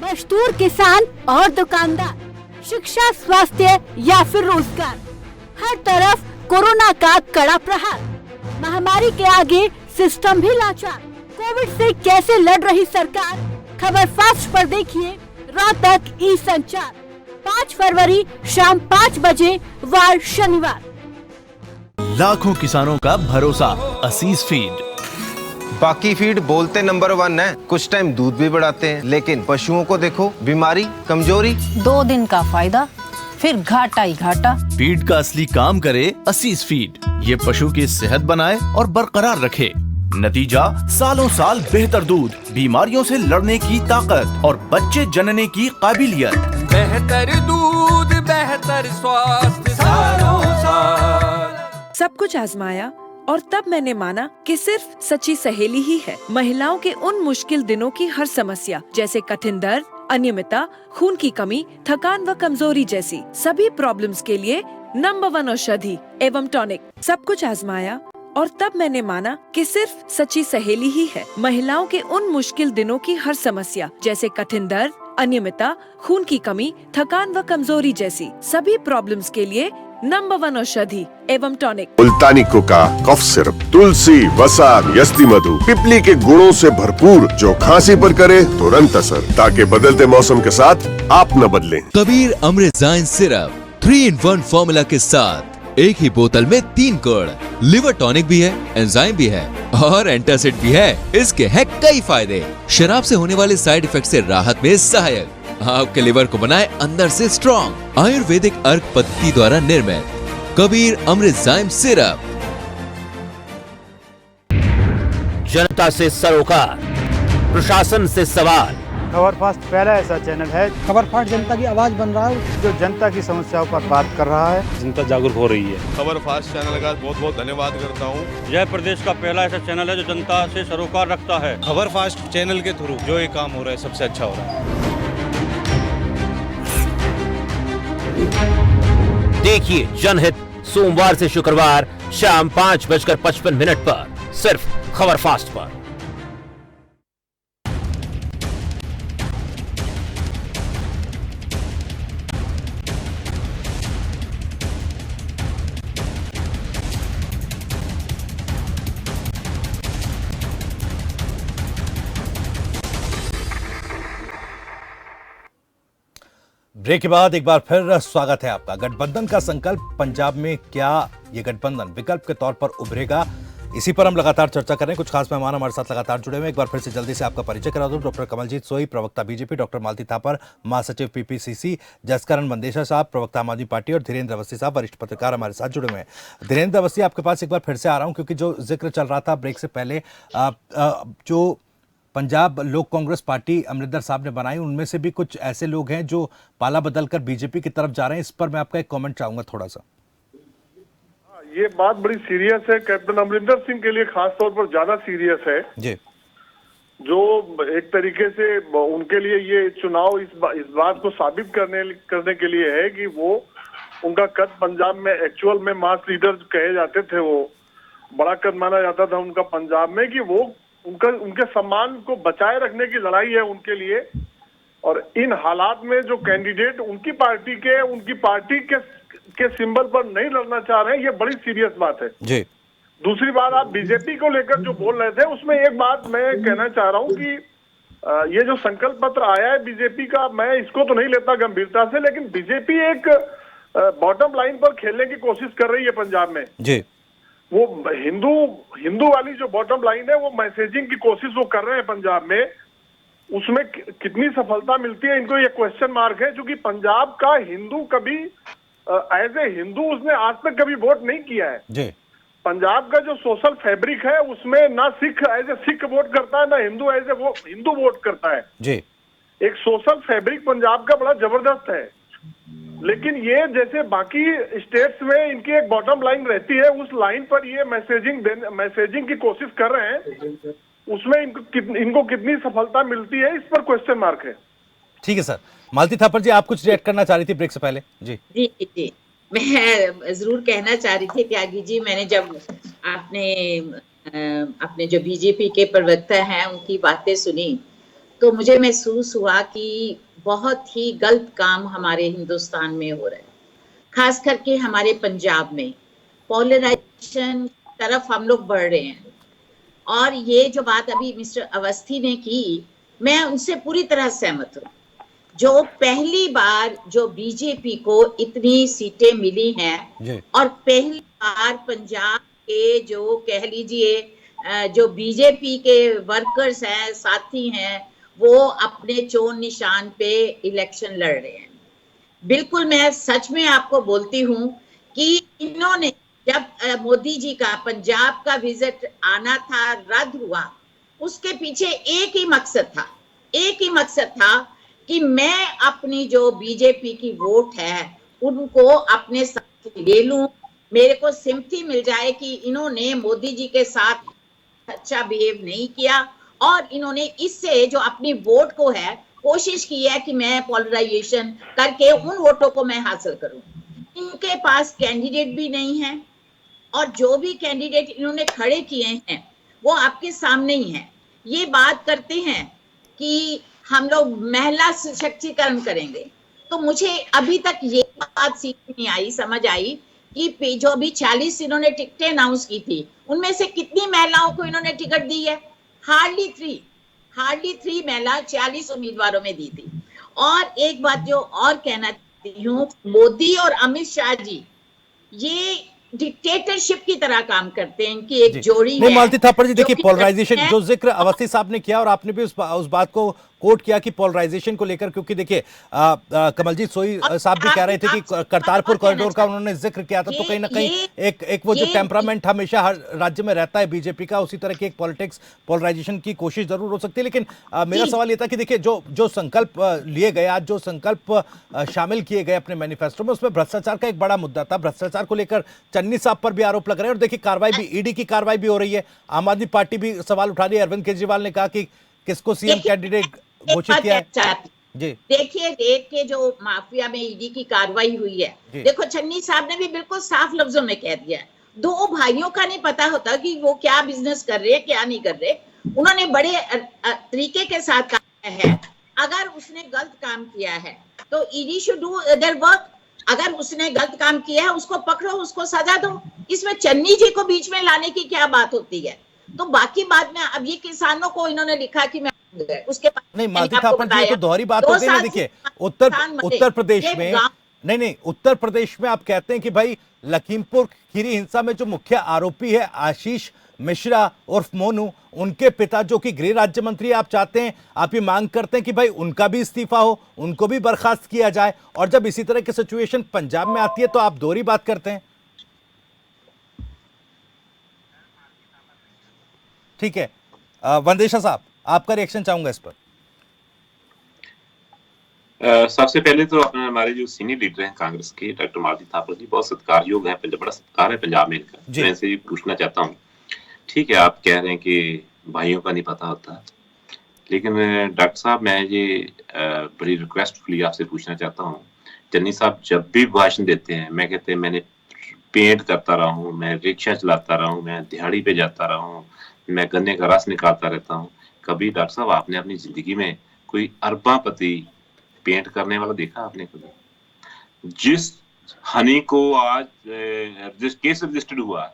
मजदूर, किसान और दुकानदार, शिक्षा, स्वास्थ्य या फिर रोजगार, हर तरफ कोरोना का कड़ा प्रहार। महामारी के आगे सिस्टम भी लाचार। कोविड से कैसे लड़ रही सरकार, खबर फास्ट पर देखिए रात तक ई संचार। 5 फरवरी शाम 5 बजे वार शनिवार। लाखों किसानों का भरोसा असीस फीड। बाकी फीड बोलते नंबर 1 है, कुछ टाइम दूध भी बढ़ाते हैं, लेकिन पशुओं को देखो, बीमारी, कमजोरी। 2 दिन का फायदा, फिर घाटा ही घाटा। फीड का असली काम करे असीस फीड। ये पशु की सेहत बनाए और बरकरार रखे। नतीजा सालों साल बेहतर दूध, बीमारियों से लड़ने की ताकत और बच्चे जनने की काबिलियत। बेहतर दूध, बेहतर स्वास्थ्य सालों साल। सब कुछ आजमाया और तब मैंने माना कि सिर्फ सच्ची सहेली ही है महिलाओं के उन मुश्किल दिनों की हर समस्या, जैसे कठिन दर्द, अनियमितता, खून की कमी, थकान व कमजोरी जैसी सभी प्रॉब्लम्स के लिए नंबर 1 औषधि एवं टॉनिक। सब कुछ आजमाया और तब मैंने माना कि सिर्फ सच्ची सहेली ही है महिलाओं के उन मुश्किल दिनों की हर समस्या, जैसे कठिन दर्द, अनियमितता, खून की कमी, थकान व कमजोरी जैसी सभी प्रॉब्लम्स के लिए नंबर 1 औषधि एवं टॉनिक। मुल्तानी कोका कफ सिरप, तुलसी, वसा, यस्ती मधु, पिपली के गुणों से भरपूर, जो खांसी पर करे तुरंत असर, ताकि बदलते मौसम के साथ आप न बदलें। कबीर अमृतजाइन सिरप 3-in-1 फॉर्मूला के साथ एक ही बोतल में 3 गुण, लिवर टॉनिक भी है, एंजाइम भी है और एंटासिड भी है। इसके है कई फायदे। शराब से होने वाले साइड इफेक्ट से राहत में सहायक, आपके लिवर को बनाए अंदर से स्ट्रॉन्ग। आयुर्वेदिक अर्क पद्धति द्वारा निर्मित कबीर अमृतजाइन सिरप। जनता से सरोकार, प्रशासन से सवाल। खबर फास्ट पहला ऐसा चैनल है, खबर फास्ट जनता की आवाज बन रहा है, जो जनता की समस्याओं पर बात कर रहा है, जनता जागरूक हो रही है। खबर फास्ट चैनल का बहुत बहुत धन्यवाद करता हूँ। यह प्रदेश का पहला ऐसा चैनल है जो जनता से सरोकार रखता है। खबर फास्ट चैनल के थ्रू जो ये काम हो रहा है सबसे अच्छा हो रहा है। देखिए जनहित सोमवार से शुक्रवार शाम 5:55 पर सिर्फ खबर फास्ट पर। ब्रेक के बाद एक बार फिर स्वागत है आपका। गठबंधन का संकल्प पंजाब में, क्या ये गठबंधन विकल्प के तौर पर उभरेगा? इसी पर हम लगातार चर्चा कर रहे हैं। कुछ खास मेहमान हमारे साथ लगातार जुड़े हुए हैं। एक बार फिर से जल्दी से आपका परिचय करा दूं। डॉक्टर कमलजीत सोई, प्रवक्ता बीजेपी, डॉक्टर मालती थापर, महासचिव पीपीसीसी, जसकरण मंदेशा साहब, प्रवक्ता आम आदमी पार्टी, और धीरेन्द्र अवस्थी साहब, वरिष्ठ पत्रकार हमारे साथ जुड़े हुए हैं। धीरेन्द्र अवस्थी, आपके पास एक बार फिर से आ रहा हूं, क्योंकि जो जिक्र चल रहा था ब्रेक से पहले, जो पंजाब लोक कांग्रेस पार्टी अमरिंदर साहब ने बनाई, उनमें से भी कुछ ऐसे लोग हैं जो पाला बदलकर बीजेपी की तरफ जा रहे हैं। इस पर मैं आपका एक कमेंट चाहूंगा थोड़ा सा। ये बात बड़ी सीरियस है, कैप्टन अमरिंदर सिंह के लिए खास तौर पर ज्यादा सीरियस है जी। जो एक तरीके से उनके लिए ये चुनाव इस बात को साबित करने के लिए है कि वो, उनका कद पंजाब में एक्चुअल में मास लीडर कहे जाते थे, वो बड़ा कद माना जाता था उनका पंजाब में, कि वो उनके सम्मान को बचाए रखने की लड़ाई है उनके लिए। और इन हालात में जो कैंडिडेट उनकी पार्टी के सिंबल पर नहीं लड़ना चाह रहे हैं, ये बड़ी सीरियस बात है जी। दूसरी बात, आप बीजेपी को लेकर जो बोल रहे थे, उसमें एक बात मैं कहना चाह रहा हूं कि ये जो संकल्प पत्र आया है बीजेपी का, मैं इसको तो नहीं लेता गंभीरता से, लेकिन बीजेपी एक बॉटम लाइन पर खेलने की कोशिश कर रही है पंजाब में जी। वो हिंदू वाली जो बॉटम लाइन है, वो मैसेजिंग की कोशिश वो कर रहे हैं पंजाब में। उसमें कितनी सफलता मिलती है, इनको ये क्वेश्चन मार्क है, क्योंकि पंजाब का हिंदू कभी एज ए हिंदू उसने आज तक कभी वोट नहीं किया है जी। पंजाब का जो सोशल फैब्रिक है, उसमें ना Sikh as a Sikh vote करता है, ना Hindu as a Hindu vote करता है जी। एक सोशल फैब्रिक पंजाब का बड़ा जबरदस्त है। लेकिन ये जैसे बाकी स्टेट्स में इनकी एक बॉटम लाइन रहती है, उस लाइन पर ये मैसेजिंग की कोशिश कर रहे हैं, उसमें इनको कितनी सफलता मिलती है, इस पर क्वेश्चन मार्क है। ठीक है सर। मालती थापर जी, आप कुछ रिएक्ट करना चाह रही थी ब्रेक से पहले? जी जी जी, मैं जरूर कहना चाह रही थी त्यागी जी, मैंने जब अपने जो बीजेपी के प्रवक्ता हैं उनकी बातें सुनी, तो मुझे महसूस हुआ कि बहुत ही गलत काम हमारे हिंदुस्तान में हो रहा है, खास करके हमारे पंजाब में पोलराइजेशन तरफ हम लोग बढ़ रहे हैं। और ये जो बात अभी मिस्टर अवस्थी ने की, मैं उनसे पूरी तरह सहमत हूँ। जो पहली बार जो बीजेपी को इतनी सीटें मिली हैं, और पहली बार पंजाब के जो कह लीजिए जो बीजेपी के वर्कर्स हैं, साथी हैं, वो अपने चोन निशान पे इलेक्शन लड़ रहे हैं। बिल्कुल, मैं सच में आपको बोलती हूँ कि इन्होंने जब मोदी जी का पंजाब का विजिट आना था, रद्द हुआ, उसके पीछे एक ही मकसद था कि मैं अपनी जो बीजेपी की वोट है उनको अपने साथ ले लूं, मेरे को सिंपथी मिल जाए कि इन्होंने मोदी जी के साथ अच्छा बिहेव नहीं किया, और इन्होंने इससे जो अपनी वोट को है कोशिश की है कि मैं पोलराइजेशन करके उन वोटों को मैं हासिल करूं। इनके पास कैंडिडेट भी नहीं है, और जो भी कैंडिडेट इन्होंने खड़े किए हैं वो आपके सामने ही हैं। ये बात करते हैं कि हम लोग महिला सशक्तिकरण करेंगे, तो मुझे अभी तक ये बात समझ आई कि जो भी 46 इन्होंने टिकटें अनाउंस की थी, उनमें से कितनी महिलाओं को इन्होंने टिकट दी है? हार्डली 3 महिला 46 उम्मीदवारों में दी थी। और एक बात जो और कहना चाहती हूँ, मोदी और अमित शाह जी ये डिक्टेटरशिप की तरह काम करते हैं, इनकी एक जोड़ी है। मालती थापर जी, देखिए पोलराइजेशन जो जिक्र अवस्थी साहब ने किया और आपने भी उस बात को कोट किया कि पोलराइजेशन को लेकर, क्योंकि देखिए कमलजीत सोई साहब भी कह रहे थे कि करतारपुर कॉरिडोर का उन्होंने जिक्र किया था, तो कहीं ना कहीं एक वो जो टेम्परामेंट हमेशा हर राज्य में रहता है बीजेपी का, उसी तरह की एक पॉलिटिक्स पोलराइजेशन की कोशिश जरूर हो सकती है। लेकिन मेरा सवाल ये था कि देखिए जो संकल्प लिए गए, आज जो संकल्प शामिल किए गए अपने मैनिफेस्टो में, उसमें भ्रष्टाचार का एक बड़ा मुद्दा था। भ्रष्टाचार को लेकर चन्नी साहब पर भी आरोप लग रहे हैं और देखिए कार्रवाई भी, ईडी की कार्रवाई भी हो रही है। आम आदमी पार्टी भी सवाल उठा रही है। अरविंद केजरीवाल ने कहा कि किसको सीएम कैंडिडेट घोषित किया है। जी देखिए, रेड के जो माफिया में ईडी की कार्रवाई हुई है, देखो चन्नी साहब ने भी बिल्कुल साफ लफ्जों में कह दिया है, दो भाइयों का नहीं पता होता कि वो क्या बिजनेस कर रहे हैं क्या नहीं कर रहे। उन्होंने बड़े तरीके के साथ कहा है, अगर उसने गलत काम किया है तो ED should do their work. अगर उसने गलत काम किया है उसको पकड़ो, उसको सजा दो। इसमें चन्नी जी को बीच में लाने की क्या बात होती है? तो बाकी बात में अब ये किसानों को इन्होंने लिखा कि मैं उसके नहीं, मालती थापर जी तो दोहरी बात हो गई ना। देखिए उत्तर प्रदेश में नहीं, उत्तर प्रदेश में आप कहते हैं कि भाई लखीमपुर खीरी हिंसा में जो मुख्य आरोपी है आशीष मिश्रा उर्फ मोनू, उनके पिता जो कि गृह राज्य मंत्री, आप चाहते हैं, आप ये मांग करते हैं कि भाई उनका भी इस्तीफा हो, उनको भी बर्खास्त किया जाए। और जब इसी तरह की सिचुएशन पंजाब में आती है तो आप दोहरी बात करते हैं। ठीक है, वंदेशा साहब आपका रिएक्शन चाहूंगा इस पर। सबसे पहले तो अपने हमारे जो सीनियर लीडर हैं कांग्रेस के, डॉक्टर मालती थापर जी, बहुत सत्कारयोग है, बड़ा सत्कार है पंजाब में इनका। मैं इनसे पूछना चाहता हूँ, ठीक है आप कह रहे हैं कि भाइयों का नहीं पता होता, लेकिन डॉक्टर साहब मैं ये बड़ी रिक्वेस्टफुली आपसे पूछना चाहता हूँ, चन्नी साहब जब भी भाषण देते हैं, मैं कहते हैं मैंने पेंट करता रहा हूँ, मैं रिक्शा चलाता रहा हूँ, मैं दिहाड़ी पे जाता रहा हूँ, मैं गन्ने का रस निकालता रहता हूँ, कभी डॉक्टर साहब आपने अपनी जिंदगी में कोई अरबापति पेंट करने वाला देखा आपने कभी? जिस हनी को आज जिस केस रजिस्टर्ड हुआ,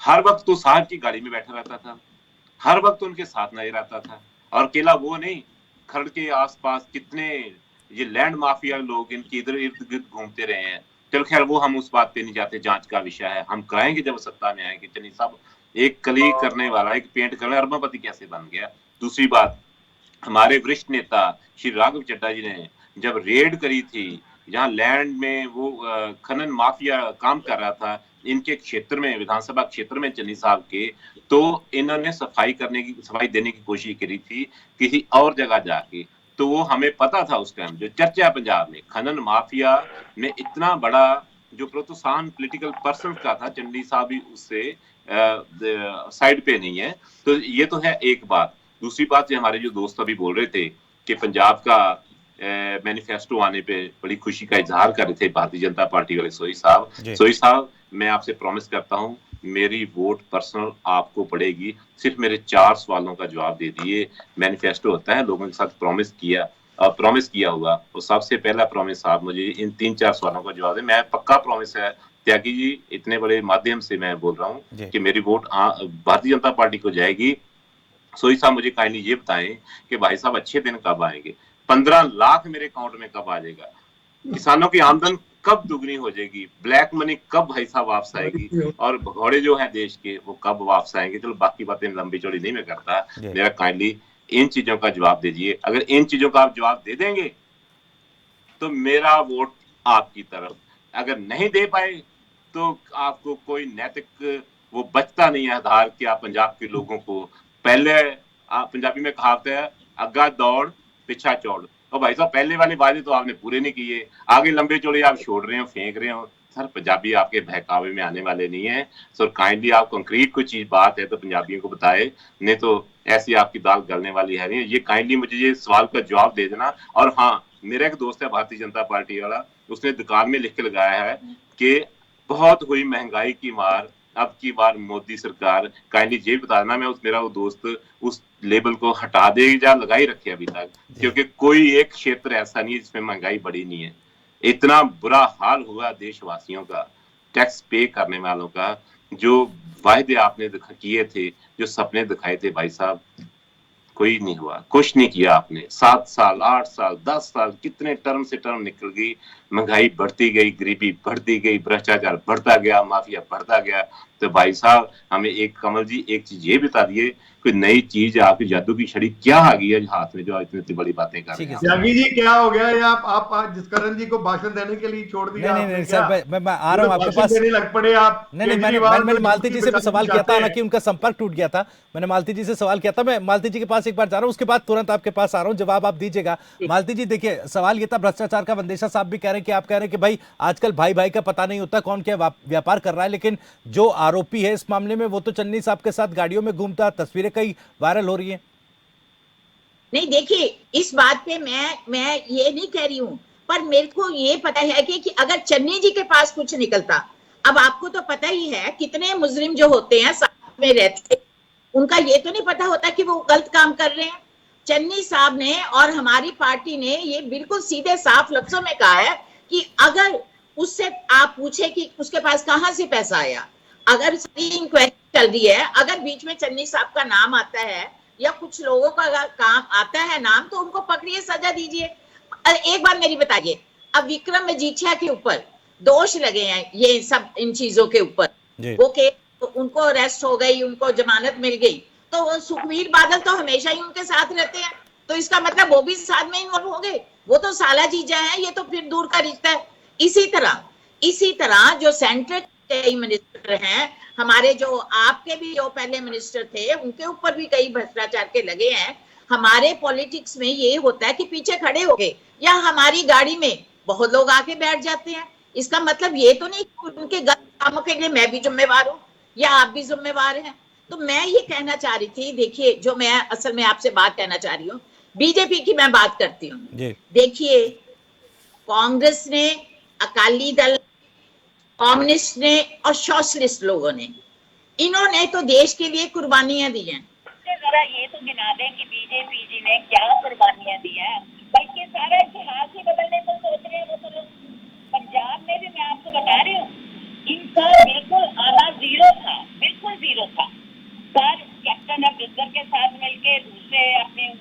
हर वक्त तो साहब की गाड़ी में बैठा रहता था, हर वक्त उनके साथ नजर आता था। और अकेला वो नहीं, खरड़ के आसपास कितने ये लैंड माफिया लोग इनके इधर इर्द गिर्द घूमते रहे हैं। चलो खैर वो हम उस बात पे नहीं जाते, जांच का विषय है, हम कराएंगे जब सत्ता में आएंगे। चलिए साहब, एक कली करने वाला, एक पेंट करने अरबापति कैसे बन गया? दूसरी बात, हमारे वरिष्ठ नेता श्री राघव चड्ढा जी ने जब रेड करी थी, जहां लैंड में वो खनन माफिया काम कर रहा था इनके क्षेत्र में, विधानसभा क्षेत्र में चन्नी साहब के, तो इन्होंने सफाई देने की कोशिश करी थी किसी और जगह जाके। तो वो हमें पता था उस टाइम, जो चर्चा पंजाब में खनन माफिया में इतना बड़ा जो प्रोत्साहन पॉलिटिकल पर्सन का था, चन्नी साहब भी उससे साइड पे नहीं है। तो ये तो है एक बात। दूसरी बात, जो हमारे जो दोस्त अभी बोल रहे थे कि पंजाब का मैनिफेस्टो आने पे बड़ी खुशी का इजहार कर रहे थे भारतीय जनता पार्टी वाले सोई साहब, मैं आपसे प्रॉमिस करता हूं मेरी वोट पर्सनल आपको पड़ेगी। सिर्फ मेरे 4 सवालों का जवाब दे दिए। मैनिफेस्टो होता है लोगों के साथ प्रॉमिस किया हुआ, और सबसे पहला प्रॉमिस साहब मुझे इन 3-4 सवालों का जवाब दें। मैं पक्का प्रॉमिस है त्यागी जी, इतने बड़े माध्यम से मैं बोल रहा हूँ कि मेरी वोट भारतीय जनता पार्टी को जाएगी। सोई साहब मुझे काइंडली ये बताएं कि भाई साहब अच्छे दिन कब आएंगे, 15 लाख मेरे अकाउंट में कब आ जाएगा, किसानों की आमदन कब दुगनी हो जाएगी, ब्लैक मनी कब भाई साहब वापस आएगी, और भगौड़े जो हैं देश के वो कब वापस आएंगे। चलो बाकी बातें लंबी चौड़ी नहीं मैं करता, मेरा काइंडली इन चीजों का जवाब दीजिए। अगर इन चीजों का आप जवाब दे देंगे तो मेरा वोट आपकी तरफ, अगर नहीं दे पाए तो आपको कोई नैतिक वो बचता नहीं है आधार कि आप पंजाब के लोगों को पहले, पंजाबी में कहावत है अग्गा दौड़ पीछा चौड़, और भाई साहब पहले वाले वादे तो आपने पूरे नहीं किए, आगे लंबे चौड़े आप छोड़ रहे हो, फेंक रहे हो। सर पंजाबी आपके बहकावे में आने वाले नहीं है। सर काइंडली आप कंक्रीट कोई चीज बात है तो पंजाबियों को बताए, नहीं तो ऐसी आपकी दाल गलने वाली है नहीं। ये काइंडली मुझे ये सवाल का जवाब दे देना। और हाँ, मेरा एक दोस्त है भारतीय जनता पार्टी वाला, उसने दुकान में लिख के लगाया है कि बहुत हुई महंगाई की मार, अब की बार मोदी सरकार। काइंडली ये बता देना, मैं मेरा वो दोस्त उस लेबल को हटा दे या लगाई रखे अभी तक, क्योंकि कोई एक क्षेत्र ऐसा नहीं है जिसमें महंगाई बढ़ी नहीं है। इतना बुरा हाल हुआ देशवासियों का टैक्स पे करने वालों का जो वायदे आपने किए थे, जो सपने दिखाए थे भाई साहब, कोई नहीं हुआ, कुछ नहीं किया आपने। 7 साल, 8 साल, 10 साल, कितने टर्म से टर्म निकल गई, महंगाई बढ़ती गई, गरीबी बढ़ती गई, भ्रष्टाचार बढ़ता गया, माफिया बढ़ता गया। तो भाई साहब हमें एक, कमल जी एक चीज ये बता दिए, कोई नई चीज आपकी जादू की छड़ी क्या आ गई है हाथ में, जो इतनी बड़ी बातें कर रहे हैं। त्यागी जी क्या हो गया है, आप जिसकरण जी को भाषण देने के लिए छोड़ दिया? नहीं सर, मैं आ रहा हूँ आपके पास। देने लग पड़े आप। नहीं, मैंने मालती जी से भी सवाल किया था, हालांकि उनका संपर्क टूट गया था। मैंने मालती जी से सवाल किया था, मैं मालती जी के पास एक बार जा रहा हूँ, उसके बाद तुरंत आपके पास आ रहा हूँ, जवाब आप दीजिएगा। मालती जी देखिए, सवाल ये था, भ्रष्टाचार का मंदेशा साहब भी कह रहे हैं कि आप कह रहे हैं कि भाई आजकल भाई भाई का पता नहीं होता कौन क्या व्यापार कर रहा है, लेकिन जो आरोपी है इस मामले में वो तो चन्नी साहब के साथ गाड़ियों में घूमता, तस्वीरें कई वायरल हो रही है। नहीं देखिए, इस बात पे मैं ये नहीं कह रही हूँ, पर मेरे को ये पता है कि अगर चन्नी जी के पास कुछ निकलता, अब आपको तो पता ही है कितने मुजरिम जो होते हैं साथ में रहते, उनका ये तो नहीं पता होता कि वो गलत काम कर रहे हैं। चन्नी साहब ने और हमारी पार्टी ने ये बिल्कुल सीधे साफ लफ्जों में कहा है कि अगर उससे आप पूछे कि उसके पास कहां से पैसा आया, अगर इंक्वायरी चल रही है, अगर बीच में चन्नी साहब का नाम आता है या कुछ लोगों का काम आता है नाम, तो उनको पकड़िए, सजा दीजिए। एक बात मेरी बताइए, अब विक्रम मजीठिया के ऊपर दोष लगे हैं, ये सब इन चीजों के ऊपर, वो के तो उनको अरेस्ट हो गई, उनको जमानत मिल गई, तो सुखबीर बादल तो हमेशा ही उनके साथ रहते हैं, तो इसका मतलब वो भी साथ में इन्वॉल्व हो गए, वो तो साला जीजा है, ये तो फिर दूर का रिश्ता है। इसी तरह जो सेंट्रल कई मिनिस्टर हैं हमारे, जो आपके भी जो पहले मिनिस्टर थे, उनके ऊपर भी कई भ्रष्टाचार के लगे हैं। हमारे पॉलिटिक्स में ये होता है कि पीछे खड़े हो गए या हमारी गाड़ी में बहुत लोग आके बैठ जाते हैं, इसका मतलब ये तो नहीं कि उनके गलत कामों के लिए मैं भी जिम्मेवार हूँ या आप भी जिम्मेवार हैं। तो मैं ये कहना चाह रही थी, देखिए जो मैं असल में आपसे बात कहना चाह रही हूँ, बीजेपी की मैं बात करती हूँ। देखिए, कांग्रेस ने, अकाली दल, कम्युनिस्ट ने और सोशलिस्ट लोगों ने, इन्होंने तो देश के लिए कुर्बानियां दी हैं। जरा ये तो गिना दें कि बीजेपी जी ने क्या कुर्बानियां दी हैं, बल्कि सारा इतिहास ही बदलने को सोच रहे हैं वो तो लोग। पंजाब में भी मैं आपको बता रही हूँ, इनका बिल्कुल आना जीरो था, बिल्कुल जीरो था, पर कैप्टन अमरिंदर के साथ मिलके, दूसरे अपने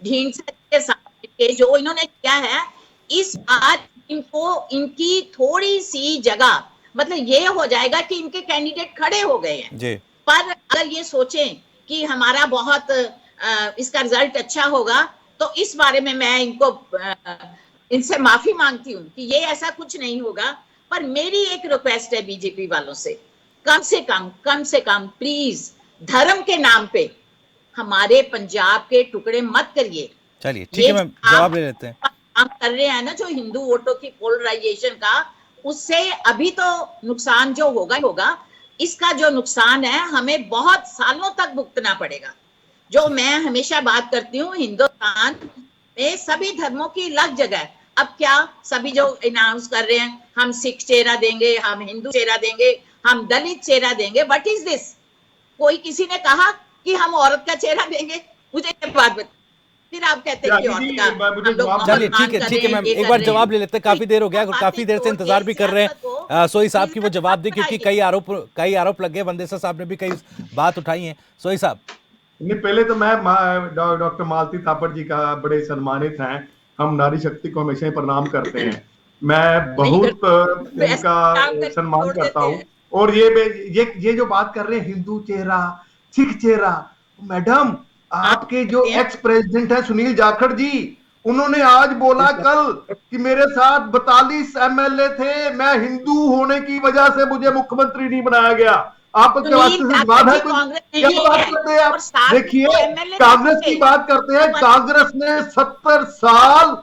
ढींढसा के साथ मिलके जो इन्होंने किया है, इस बार इनको इनकी थोड़ी सी जगह, मतलब ये हो जाएगा कि इनके कैंडिडेट खड़े हो गए हैं, पर अगर ये सोचें कि हमारा बहुत इसका रिजल्ट अच्छा होगा, तो इस बारे में मैं इनको इनसे माफी मांगती हूँ कि ये ऐसा कुछ नहीं होगा। पर मेरी एक रिक्वेस्ट है बीजेपी वालों से, कम से कम प्लीज धर्म के नाम पे हमारे पंजाब के टुकड़े मत करिए। चलिए ठीक है, मैं जवाब ले लेते हैं। काम कर रहे हैं ना जो हिंदू वोटों की पोलराइजेशन का, उससे अभी तो नुकसान जो होगा, इसका जो नुकसान है हमें बहुत सालों तक भुगतना पड़ेगा। जो मैं हमेशा बात करती हूँ, हिंदुस्तान में सभी धर्मों की अलग जगह है। अब क्या सभी जो अनाउंस कर रहे हैं, हम सिख चेहरा देंगे, हम हिंदू चेहरा देंगे, हम दलित चेहरा देंगे, व्हाट इज दिस? कोई किसी ने कहा कि हम औरत का चेहरा देंगे? मुझे ये बात बता, फिर आप कहते हैं कि औरत का। चलिए ठीक है मैम, एक बार जवाब ले लेते हैं, काफी देर हो गया, काफी देर से इंतजार भी कर रहे हैं सोई साहब की वो जवाब दे, क्योंकि कई आरोप लग गए, वंदेसर साहब ने भी कई बात उठाई है। सोई साहब, नहीं, पहले तो मैं डॉक्टर मालती थापड़ जी का बड़े सम्मानित हैं, हम नारी शक्ति को हमेशा ही प्रणाम करते हैं, मैं बहुत इनका सम्मान करता हूँ। और ये जो बात कर रहे हैं हिंदू चेहरा, सिख चेहरा, मैडम आपके जो एक्स प्रेसिडेंट है सुनील जाखड़ जी, उन्होंने आज बोला कल कि मेरे साथ 42 एमएलए थे, मैं हिंदू होने की वजह से मुझे मुख्यमंत्री नहीं बनाया गया। आप क्या बात करते हैं आप? देखिए, कांग्रेस की बात करते हैं, कांग्रेस ने 70 साल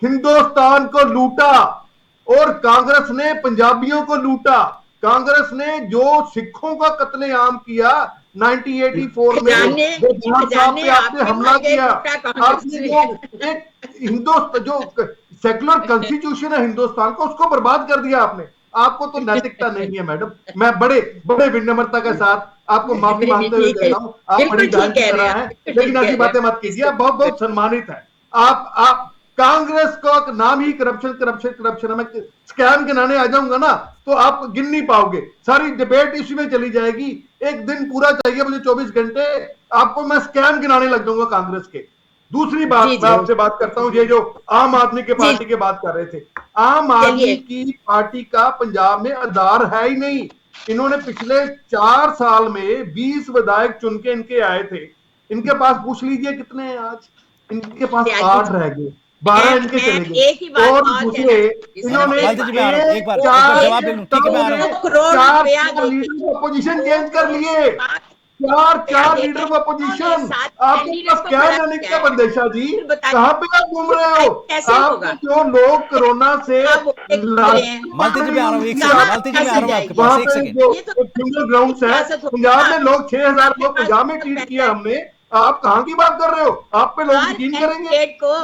हिंदुस्तान को लूटा और कांग्रेस ने पंजाबियों को लूटा। कांग्रेस ने जो सिखों का कत्लेआम किया 1984 में, आपने हमला किया, आपने जो सेक्युलर कॉन्स्टिट्यूशन है हिंदुस्तान को, उसको बर्बाद कर दिया आपने। आपको तो नैतिकता नहीं है मैडम, मैं बड़े विनम्रता के साथ आपको माफी मांगते हुए कहता हूँ, आप बड़ी बहन की तरह हैं, लेकिन ऐसी बातें मत कीजिए, आप बहुत सम्मानित है। आप कांग्रेस का नाम ही करप्शन करप्शन करप्शन, मैं स्कैम गिनाने आ जाऊंगा ना तो आप गिन नहीं पाओगे, सारी डिबेट इसी में चली जाएगी। एक दिन पूरा चाहिए मुझे 24 घंटे, आपको मैं स्कैम गिनाने लग जाऊंगा कांग्रेस के। दूसरी बात मैं आपसे बात करता हूं, ये जो आम आदमी के पार्टी की बात कर रहे थे, आम आदमी की पार्टी का पंजाब में आधार है ही नहीं। इन्होंने पिछले 4 साल में 20 विधायक चुन के इनके आए थे, इनके पास पूछ लीजिए कितने हैं आज, इनके पास 8 रह गए, 12 इनके चले गए। और दूसरे इन्होंने 4 लीडर अपोजिशन चेंज कर लिए, 4 लीडर अपोजिशन। आपके पास क्या जाने क्या बंदेशा जी, कहाँ पे आप घूम रहे हो? आप जो लोग कोरोना से ग्राउंड है, पंजाब में लोग 6000 लोग पंजाब में ट्रीट किया हमने, आप कहाँ की बात कर रहे हो? आप पे लोग यकीन करेंगे?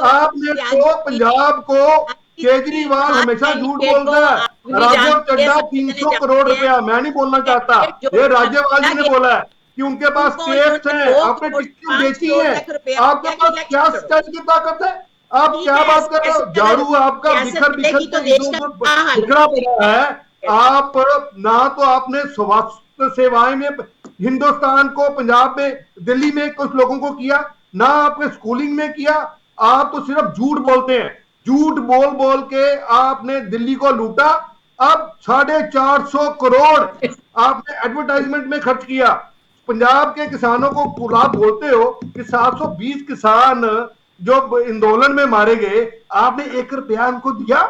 आपने तो पंजाब को, केजरीवाल हमेशा झूठ बोलता है, राघव चड्ढा 300 करोड़ रुपया, मैं नहीं बोलना चाहता, ये राज्यपाल जी ने बोला है कि उनके पास टेप्स हैं, आपने टिकट बेची है, आपके पास क्या सच की ताकत है? आप क्या बात कर रहे हो? झाड़ू आपका बिखर बिखरा पड़ा है। आप ना तो आपने स्वास्थ्य सेवाएं में हिंदुस्तान को, पंजाब में, दिल्ली में कुछ लोगों को किया, ना आपने स्कूलिंग में किया, आप तो सिर्फ झूठ बोलते हैं। झूठ बोल बोल के आपने दिल्ली को लूटा, अब 450 करोड़ आपने एडवर्टाइजमेंट में खर्च किया। पंजाब के किसानों को आप बोलते हो कि 720 किसान जो आंदोलन में मारे गए, आपने 1 रुपया उनको दिया?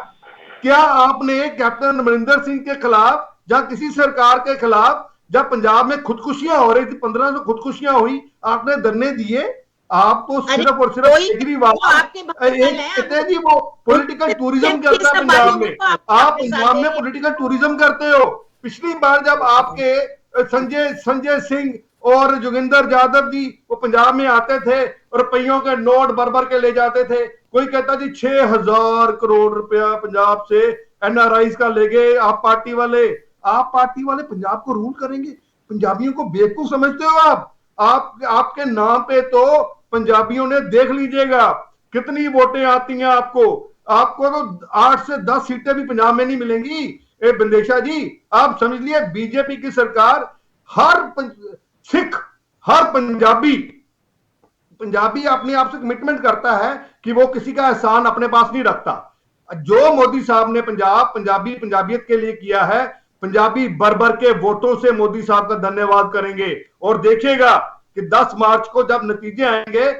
क्या आपने कैप्टन अमरिंदर सिंह के खिलाफ या किसी सरकार के खिलाफ, जब पंजाब में खुदकुशियां हो रही थी, 1500 खुदकुशियां हुई, आपने धरने दिए? आप तो सिर्फ और सिर्फ केजरीवाल कहते हैं जी वो पॉलिटिकल टूरिज्म करता है पंजाब में। आप पंजाब में पॉलिटिकल टूरिज्म करते हो। पिछली बार जब आपके संजय सिंह और जोगिंदर यादव जी वो पंजाब में आते थे और रुपयों के नोट भर भर के ले जाते थे, कोई कहता जी 6000 करोड़ रुपया पंजाब से एनआरआईज का ले गए आप पार्टी वाले पंजाब को रूल करेंगे? पंजाबियों को बेवकूफ समझते हो आप? आपके नाम पे तो पंजाबियों ने, देख लीजिएगा कितनी वोटें आती हैं आपको तो 8 से 10 सीटें भी पंजाब में नहीं मिलेंगी। ए बंदेशा जी, आप समझ लिए बीजेपी की सरकार, हर सिख, हर पंजाबी अपने आप से कमिटमेंट करता है कि वो किसी का एहसान अपने पास नहीं रखता। जो मोदी साहब ने पंजाबियत के लिए किया है, पंजाबी भर के वोटों से मोदी साहब का धन्यवाद करेंगे। और देखिएगा कि 10 मार्च को जब नतीजे आएंगे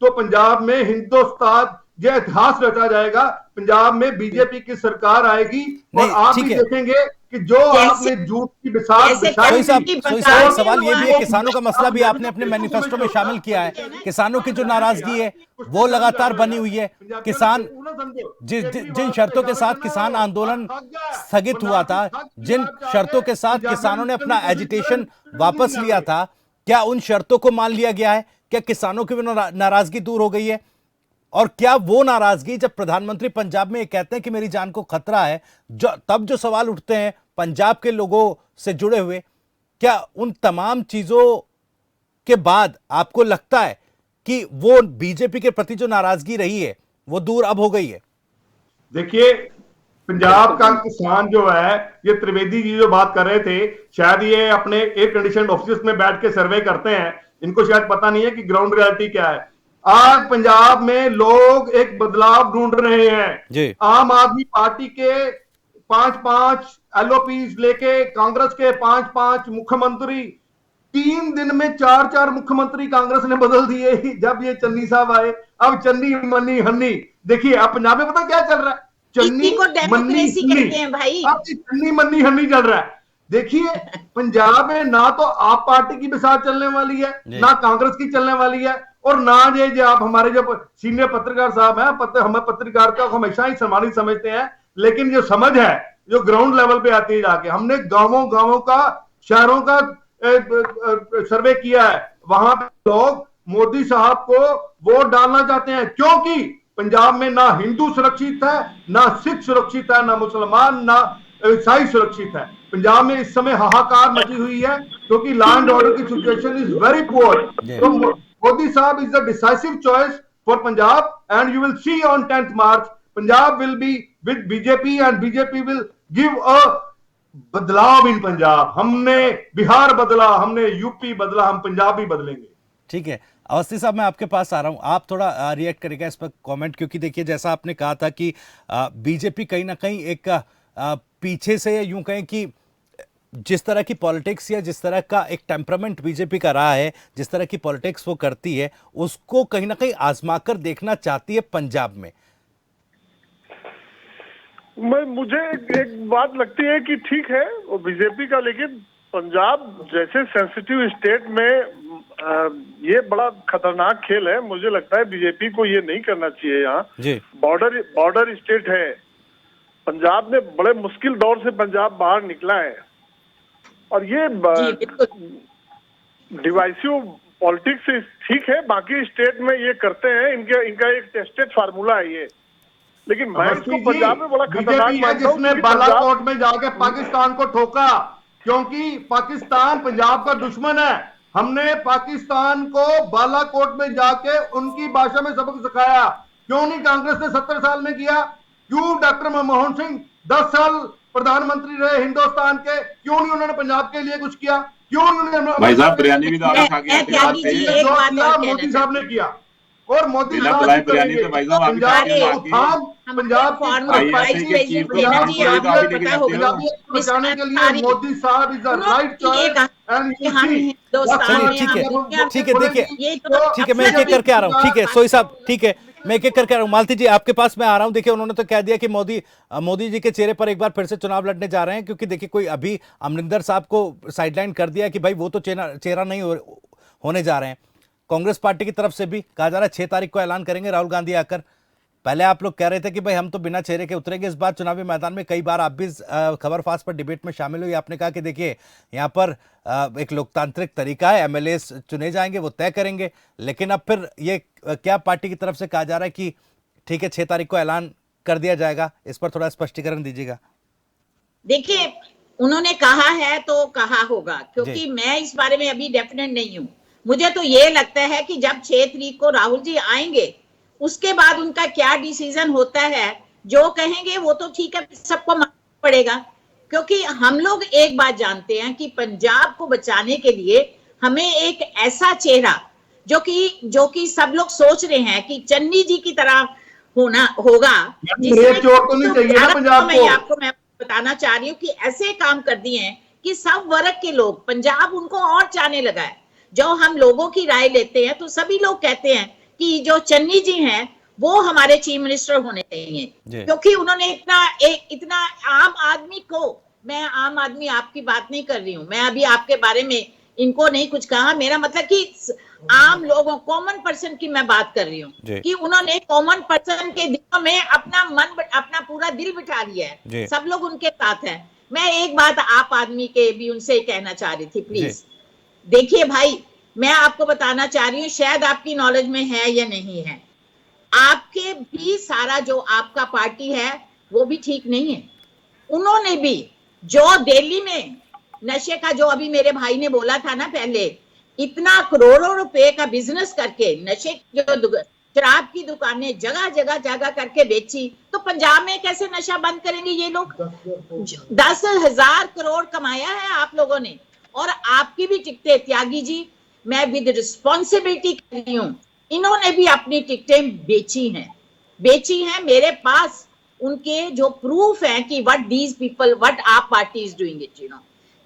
तो पंजाब में हिंदुस्तान ये इतिहास रचा जाएगा, पंजाब में बीजेपी की सरकार आएगी और आप भी देखेंगे कि जो आपने झूठ की बिसात सवाल ये भी है, किसानों का मसला भी आपने अपने मैनिफेस्टो में शामिल किया है। किसानों की जो नाराजगी है वो लगातार बनी हुई है। किसान जिन शर्तों के साथ किसान आंदोलन स्थगित हुआ था, जिन शर्तों के साथ किसानों ने अपना एजिटेशन वापस लिया था, क्या उन शर्तों को मान लिया गया है? क्या किसानों की नाराजगी दूर हो गई है? और क्या वो नाराजगी, जब प्रधानमंत्री पंजाब में ये कहते हैं कि मेरी जान को खतरा है, तब जो सवाल उठते हैं पंजाब के लोगों से जुड़े हुए, क्या उन तमाम चीजों के बाद आपको लगता है कि वो बीजेपी के प्रति जो नाराजगी रही है वो दूर अब हो गई है? देखिए, पंजाब का किसान जो है, ये त्रिवेदी जी जो बात कर रहे थे, शायद ये अपने एयर कंडीशन ऑफिस में बैठ के सर्वे करते हैं, इनको शायद पता नहीं है कि ग्राउंड रियलिटी क्या है। आज पंजाब में लोग एक बदलाव ढूंढ रहे हैं। आम आदमी पार्टी के 5-5 एलओपीज लेके, कांग्रेस के 5-5 मुख्यमंत्री, 3 दिन में 4-4 मुख्यमंत्री कांग्रेस ने बदल दिए जब ये चन्नी साहब आए। अब चन्नी मन्नी हन्नी, देखिए अब पंजाब में पता क्या चल रहा है, चन्नी मन्नी हन्नी, अब चन्नी मन्नी हन्नी चल रहा है। देखिए पंजाब में ना तो आप पार्टी की बिसात चलने वाली है, ना कांग्रेस की चलने वाली है, और ना ये आप हमारे जो सीनियर पत्रकार साहब हैं, हमें पत्रकार का हमेशा ही सम्मानित समझते हैं, लेकिन जो समझ है जो ग्राउंड लेवल पे आती है, जाके हमने गांवों का, शहरों का सर्वे किया है, वहां पे लोग मोदी साहब को वोट डालना चाहते हैं, क्योंकि पंजाब में ना हिंदू सुरक्षित है, ना सिख सुरक्षित है, ना मुसलमान, ना ईसाई सुरक्षित है। पंजाब में इस समय हाहाकार मची हुई है क्योंकि लॉ एंड ऑर्डर की सिचुएशन इज वेरी पुअर। तो मोदी साहब is the decisive choice for Punjab, and you will see on 10th March, Punjab will be with BJP and BJP will give a बदलाव इन पंजाब। हमने बिहार बदला, हमने यूपी बदला, हम पंजाब भी बदलेंगे। ठीक है अवस्थी साहब, मैं आपके पास आ रहा हूं, आप थोड़ा रिएक्ट करेगा इस पर कमेंट, क्योंकि देखिए जैसा आपने कहा था कि बीजेपी कहीं ना कहीं एक पीछे से यूं कहें कि जिस तरह की पॉलिटिक्स या जिस तरह का एक टेम्परामेंट बीजेपी का रहा है, जिस तरह की पॉलिटिक्स वो करती है, उसको कहीं ना कहीं आजमाकर देखना चाहती है पंजाब में। मुझे एक बात लगती है कि ठीक है वो बीजेपी का, लेकिन पंजाब जैसे सेंसिटिव स्टेट में ये बड़ा खतरनाक खेल है। मुझे लगता है बीजेपी को ये नहीं करना चाहिए। यहाँ बॉर्डर स्टेट है, पंजाब ने बड़े मुश्किल दौर से पंजाब बाहर निकला है, और ये डिवाइसिव पॉलिटिक्स ठीक है, बाकी स्टेट में ये करते हैं, इनका एक टेस्टेड फार्मूला है ये। लेकिन मैं इसको पंजाब में बड़ा खतरनाक मानता हूं, जिसने बालाकोट में जाके पाकिस्तान को ठोका, क्योंकि पाकिस्तान पंजाब का दुश्मन है। हमने पाकिस्तान को बालाकोट में जाके उनकी भाषा में सबक सिखाया। क्यों नहीं कांग्रेस ने 70 साल में किया? क्यों डॉक्टर मनमोहन सिंह 10 साल प्रधानमंत्री रहे हिंदुस्तान के, क्यों नहीं उन्होंने पंजाब के लिए कुछ किया? क्यों उन्होंने भाई साहब बिरयानी भी दाल खा के मोदी साहब ने किया, और मोदी साहब बिरयानी तो भाई साहब पंजाब बचाने के लिए मोदी साहब इज द राइट चॉइस। ठीक है देखिए, ठीक है मैं एक एक करके आ रहा हूँ। ठीक है सोई साहब, ठीक है मैं एक एक करके आ रहा हूँ। मालती जी आपके पास मैं आ रहा हूँ। देखिए उन्होंने तो कह दिया कि मोदी जी के चेहरे पर एक बार फिर से चुनाव लड़ने जा रहे हैं, क्योंकि देखिए कोई अभी अमरिंदर साहब को साइडलाइन कर दिया कि भाई वो तो चेहरा नहीं होने जा रहे हैं। कांग्रेस पार्टी की तरफ से भी कहा जा रहा है 6 तारीख को ऐलान करेंगे राहुल गांधी आकर। पहले आप लोग कह रहे थे कि भाई हम तो बिना चेहरे के उतरेंगे। इस बार चुनावी मैदान में कई बार आप भी खबर फास्ट पर डिबेट में शामिल हुई, आपने कहा कि देखिए यहाँ पर एक लोकतांत्रिक तरीका है, एमएलए चुने जाएंगे, वो तय करेंगे। लेकिन अब फिर ये क्या पार्टी की तरफ से कहा जा रहा है कि ठीक है 6 तारीख को ऐलान कर दिया जाएगा? इस पर थोड़ा स्पष्टीकरण दीजिएगा। देखिए उन्होंने कहा है तो कहा होगा, क्योंकि मैं इस बारे में अभी डेफिनेट नहीं हूँ। मुझे तो ये लगता है कि जब 6 तारीख को राहुल जी आएंगे, उसके बाद उनका क्या डिसीजन होता है, जो कहेंगे वो तो ठीक है, सबको मानना पड़ेगा। क्योंकि हम लोग एक बात जानते हैं कि पंजाब को बचाने के लिए हमें एक ऐसा चेहरा जो कि सब लोग सोच रहे हैं कि चन्नी जी की तरह होगा। आपको मैं बताना चाह रही हूँ कि ऐसे काम कर दिए हैं कि सब वर्ग के लोग पंजाब उनको और चाहने लगा है। जो हम लोगों की राय लेते हैं तो सभी लोग कहते हैं कि जो चन्नी जी हैं वो हमारे चीफ मिनिस्टर होने चाहिए, क्योंकि उन्होंने इतना आम आदमी को, मैं आम आदमी आपकी बात नहीं कर रही हूँ, मैं अभी आपके बारे में इनको नहीं कुछ कहा, मेरा मतलब कि आम लोगों, कॉमन पर्सन की मैं बात कर रही हूँ कि उन्होंने कॉमन पर्सन के दिलों में अपना पूरा दिल बिठा लिया है। सब लोग उनके साथ हैं। मैं एक बात आप आदमी के भी उनसे कहना चाह रही थी, प्लीज देखिए भाई, मैं आपको बताना चाह रही हूँ, शायद आपकी नॉलेज में है या नहीं है, आपके भी सारा जो आपका पार्टी है वो भी ठीक नहीं है। उन्होंने भी जो दिल्ली में नशे का, जो अभी मेरे भाई ने बोला था ना पहले, इतना करोड़ों रुपए का बिजनेस करके नशे जो शराब की दुकानें जगह जगह करके बेची, तो पंजाब में कैसे नशा बंद करेंगे ये लोग? 10,000 करोड़ कमाया है आप लोगों ने, और आपकी भी टिकटें, त्यागी जी मैं विद रिस्पॉन्सिबिलिटी कर रही हूँ, इन्होंने भी अपनी टिकटें बेची हैं। मेरे पास उनके जो प्रूफ है कि व्हाट आप पार्टी इज डूइंग इट,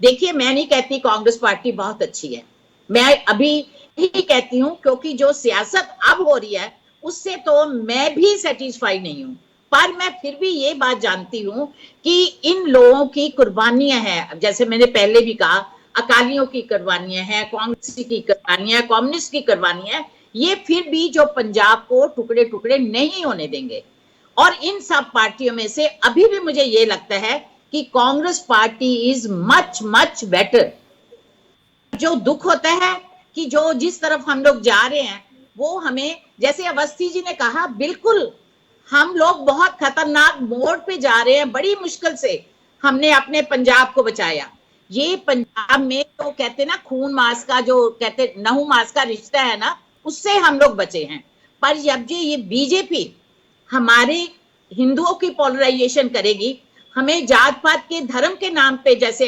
देखिए मैं नहीं कहती कांग्रेस पार्टी बहुत अच्छी है, मैं अभी ही कहती हूँ, क्योंकि जो सियासत अब हो रही है उससे तो मैं भी सेटिस्फाई नहीं हूँ। पर मैं फिर भी ये बात जानती हूँ कि इन लोगों की कुर्बानियां हैं, जैसे मैंने पहले भी कहा, अकालियों की कुर्बानियां हैं, कांग्रेस की कुर्बानियां, कम्युनिस्ट की कुर्बानियां, ये फिर भी जो पंजाब को टुकड़े टुकड़े नहीं होने देंगे। और इन सब पार्टियों में से अभी भी मुझे ये लगता है कि Congress party is much better. जो दुख होता है कि जो जिस तरफ हम लोग जा रहे हैं वो हमें, जैसे अवस्थी जी ने कहा, बिल्कुल हम लोग बहुत खतरनाक मोड़ पे जा रहे हैं। बड़ी मुश्किल से हमने अपने पंजाब को बचाया। ये पंजाब में तो कहते ना खून मांस का, जो कहते नहू मांस का रिश्ता है ना, उससे हम लोग बचे हैं। पर जब ये बीजेपी हमारे हिंदुओं की पोलराइजेशन करेगी, हमें जात पात के धर्म के नाम पे जैसे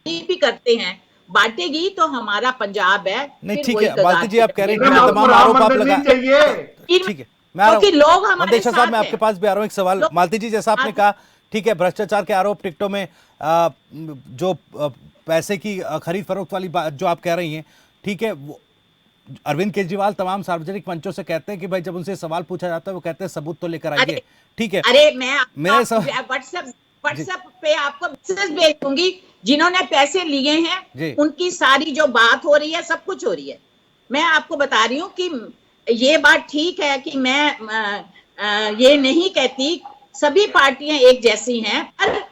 भी करते हैं बांटेगी, तो हमारा पंजाब है। नहीं ठीक है मालती जी, आप कह रहे हैं कि तमाम आरोप आप लगा, ठीक है क्योंकि लोग हमारे मंदेशा साहब मैं आपके पास भी आ रहा हूँ। एक सवाल मालती जी, जैसा आपने कहा ठीक है भ्रष्टाचार के आरोप, टिकटों में जो पैसे की खरीद फरोख्त वाली बात जो आप कह रही हैं, ठीक है, अरविंद केजरीवाल तमाम सार्वजनिक मंचों से कहते हैं कि भाई जब उनसे सवाल पूछा जाता है वो कहते हैं सबूत तो लेकर आइए, ठीक है। अरे मैं मेरे व्हाट्सएप पे आपको मैसेज भेज दूंगी, जिन्होंने पैसे लिए हैं उनकी सारी जो बात हो रही है सब कुछ हो रही है। मैं आपको बता रही हूँ कि ये बात ठीक है कि मैं ये नहीं कहती सभी पार्टियां एक जैसी हैं, पर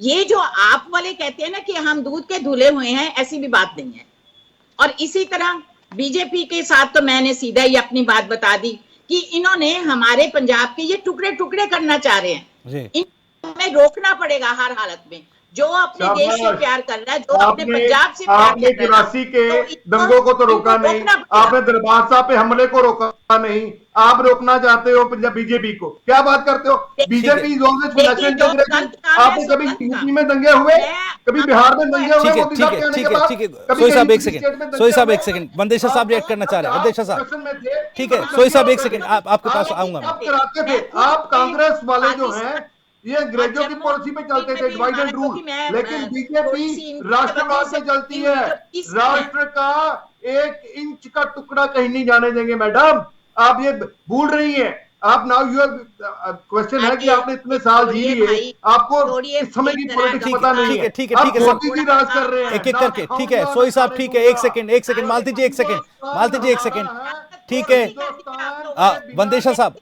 ये जो आप वाले कहते हैं ना कि हम दूध के धुले हुए हैं, ऐसी भी बात नहीं है। और इसी तरह बीजेपी के साथ तो मैंने सीधा ही अपनी बात बता दी कि इन्होंने हमारे पंजाब के ये टुकड़े टुकड़े करना चाह रहे हैं, इन्हें रोकना पड़ेगा हर हालत में। जो अपने देश से प्यार कर रहा है, जो अपने पंजाब से प्यार आपने 84 के दंगों को तो रोका नहीं, आपने दरबार साहब पे हमले को रोका नहीं, आप रोकना चाहते हो पंजाब बीजेपी को, क्या बात करते हो? बीजेपी आपने कभी यूपी में दंगे हुए, कभी बिहार में दंगे हुए? ठीक है सोई साहब एक सेकंड, मंदेशा साहब रिएक्ट करना चाह रहे हैं। मंदेशा साहब ठीक है, सोई साहब एक सेकंड, आपके पास आऊंगा मैं। आप कराते थे, आप कांग्रेस वाले जो हैं ये अंग्रेजों की पॉलिसी पे चलते थे, डिवाइड एंड रूल, लेकिन बीजेपी राष्ट्रवाद पे चलती है। राष्ट्र का 1 इंच का टुकड़ा कहीं नहीं जाने देंगे मैडम, आप ये भूल रही हैं। आप नाउ यूर क्वेश्चन है कि आपने इतने साल जी लिए, आपको इस समय की पॉलिटिक्स पता नहीं है। ठीक है मोदी जी राज कर रहे हैं एक एक करके, ठीक है सोई साहब, ठीक है एक सेकंड मालती जी एक सेकंड, ठीक है वंदेशा साहब।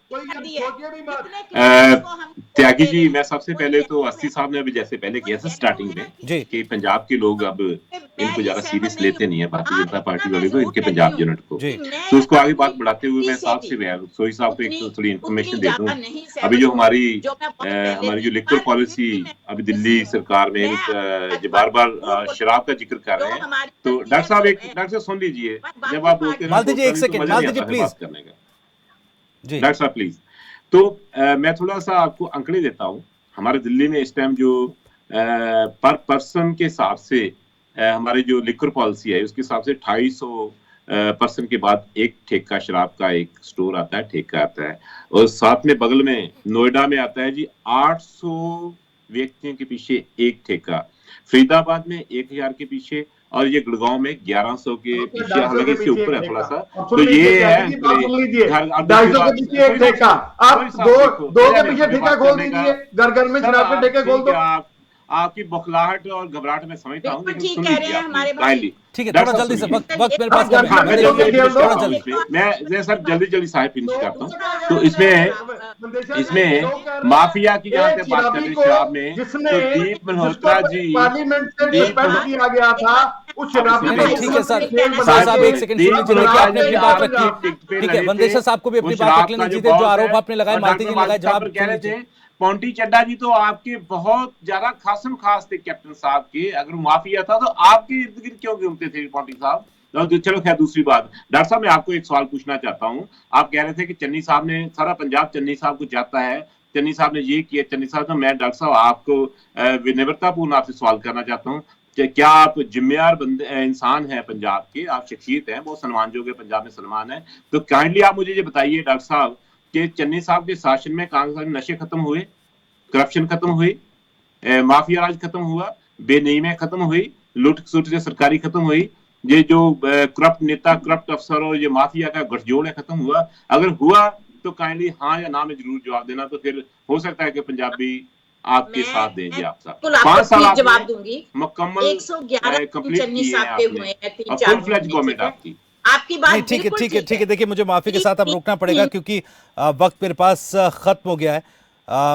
त्यागी जी, मैं सबसे पहले तो अस्सी साहब ने अभी जैसे पहले किया था स्टार्टिंग में कि पंजाब के लोग अब इनको ज्यादा सीरियस लेते नहीं है, भारतीय जनता पार्टी वाले को, इनके पंजाब यूनिट को, तो उसको आगे बात बढ़ाते हुए मैं साहब से सोई साहब को एक तो थोड़ी इन्फॉर्मेशन दे दूं। अभी जो हमारी जो लिक्वर पॉलिसी अभी दिल्ली सरकार में बार बार शराब का जिक्र कर रहे हैं, तो डॉक्टर साहब सुन लीजिए, जब आप बोलते हैं डॉक्टर साहब प्लीज, तो मैं थोड़ा सा आपको आंकड़े देता हूँ। हमारे दिल्ली में इस टाइम जो पर पर्सन के हिसाब से हमारी जो लिक्वर पॉलिसी है उसके हिसाब से 250 पर्सन के बाद एक ठेका शराब का एक स्टोर आता है, ठेका आता है, और साथ में बगल में नोएडा में आता है जी 800 व्यक्तियों के पीछे एक ठेका, फरीदाबाद में 1000 के पीछे, और ये गुड़गांव में 1100 के पीछे, हालांकि इससे ऊपर है थोड़ा सा। तो ये है 250 के पीछे एक ठेका, आप दो के पीछे ठेका खोल दीजिए, घर में शराब के ठेके खोल दो। आपकी बौखलाहट और घबराहट में समझता हूँ, ठीक कह रहे हैं हमारे भाई। ठीक है, थोड़ा जल्दी से वक्त मेरे पास मैं सर जल्दी साहब फिनिश करता हूँ। तो इसमें माफिया की जहाँ से बात करें शराब में, तो दीप मल्होत्रा जी पार्लियामेंट से सस्पेंड किया गया था उस शराबी को। ठीक है सर, साहब एक सेकंड सुन लीजिए, आपने अपनी बात रखी, ठीक है वंदेशा साहब को भी अपनी बात रख लेनी चाहिए। जो आरोप आपने लगाए मालती जी लगाए, जवाब कह रहे थे पॉन्टी चड्डा जी तो आपके बहुत ज्यादा खासम खास थे कैप्टन साहब के, अगर माफिया था तो आपके इर्द गिर्द क्यों घूमते थे पॉन्टी साहब? तो चलो खैर दूसरी बात, डॉक्टर साहब मैं आपको एक सवाल पूछना चाहता हूँ। आप कह रहे थे कि चन्नी साहब ने, सारा पंजाब चन्नी साहब को चाहता है, चन्नी साहब ने ये किया, चन्नी साहब, तो मैं डॉक्टर साहब आपको विनम्रतापूर्ण आपसे सवाल करना चाहता हूँ कि क्या आप जिम्मेदार इंसान हैं पंजाब के, आप शख्सियत हैं, बहुत सम्मानजोग है, पंजाब में सलमान है, तो काइंडली आप मुझे ये बताइए डॉक्टर साहब कि चन्नी साहब के शासन में कांग्रेस में नशे खत्म हुए, करप्शन खत्म हुई, माफिया राज खत्म हुआ, बेनईमें खत्म हुई, लूट खसुट से सरकारी खत्म हुई, ये जो करप्ट नेता, करप्ट अफसर और ये माफिया का गठजोड़ है खत्म हुआ? अगर हुआ तो काइंडली हाँ या ना में जरूर जवाब देना, तो फिर हो सकता है कि पंजाबी आपके साथ दें जी। आप साहब 5 साल जवाब दूंगी, मुकम्मल 111 चन्नी साहब के हुए हैं, 3-4 फुल फ्लेज गवर्नमेंट आपकी बात ठीक है। देखिए मुझे माफी के साथ अब रोकना पड़ेगा क्योंकि वक्त मेरे पास खत्म हो गया है।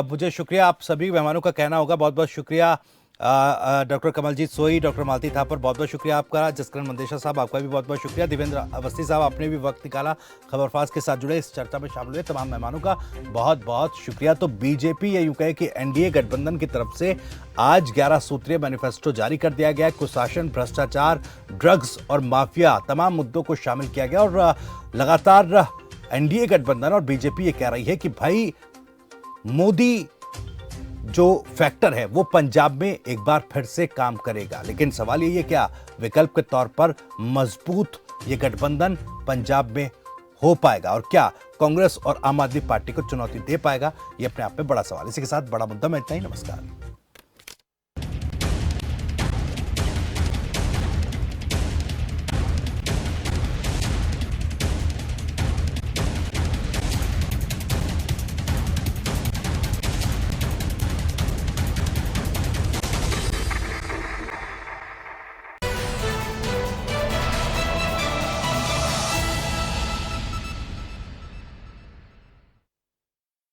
मुझे शुक्रिया आप सभी मेहमानों का कहना होगा, बहुत बहुत शुक्रिया डॉक्टर कमलजीत सोई, डॉक्टर मालती थापर, बहुत बहुत शुक्रिया आपका, जसकरण मंदेशा साहब आपका भी बहुत बहुत शुक्रिया, देवेंद्र अवस्थी साहब आपने भी वक्त निकाला, खबरफाज के साथ जुड़े, इस चर्चा में शामिल हुए तमाम मेहमानों का बहुत बहुत शुक्रिया। तो बीजेपी या यूं कहे कि एनडीए गठबंधन की तरफ से आज 11 सूत्रीय मैनिफेस्टो जारी कर दिया गया है। कुशासन, भ्रष्टाचार, ड्रग्स और माफिया तमाम मुद्दों को शामिल किया गया और लगातार एनडीए गठबंधन और बीजेपी ये कह रही है कि भाई मोदी जो फैक्टर है वो पंजाब में एक बार फिर से काम करेगा। लेकिन सवाल ये है क्या विकल्प के तौर पर मजबूत ये गठबंधन पंजाब में हो पाएगा और क्या कांग्रेस और आम आदमी पार्टी को चुनौती दे पाएगा? ये अपने आप में बड़ा सवाल। इसी के साथ बड़ा मुद्दा में इतना ही। नमस्कार।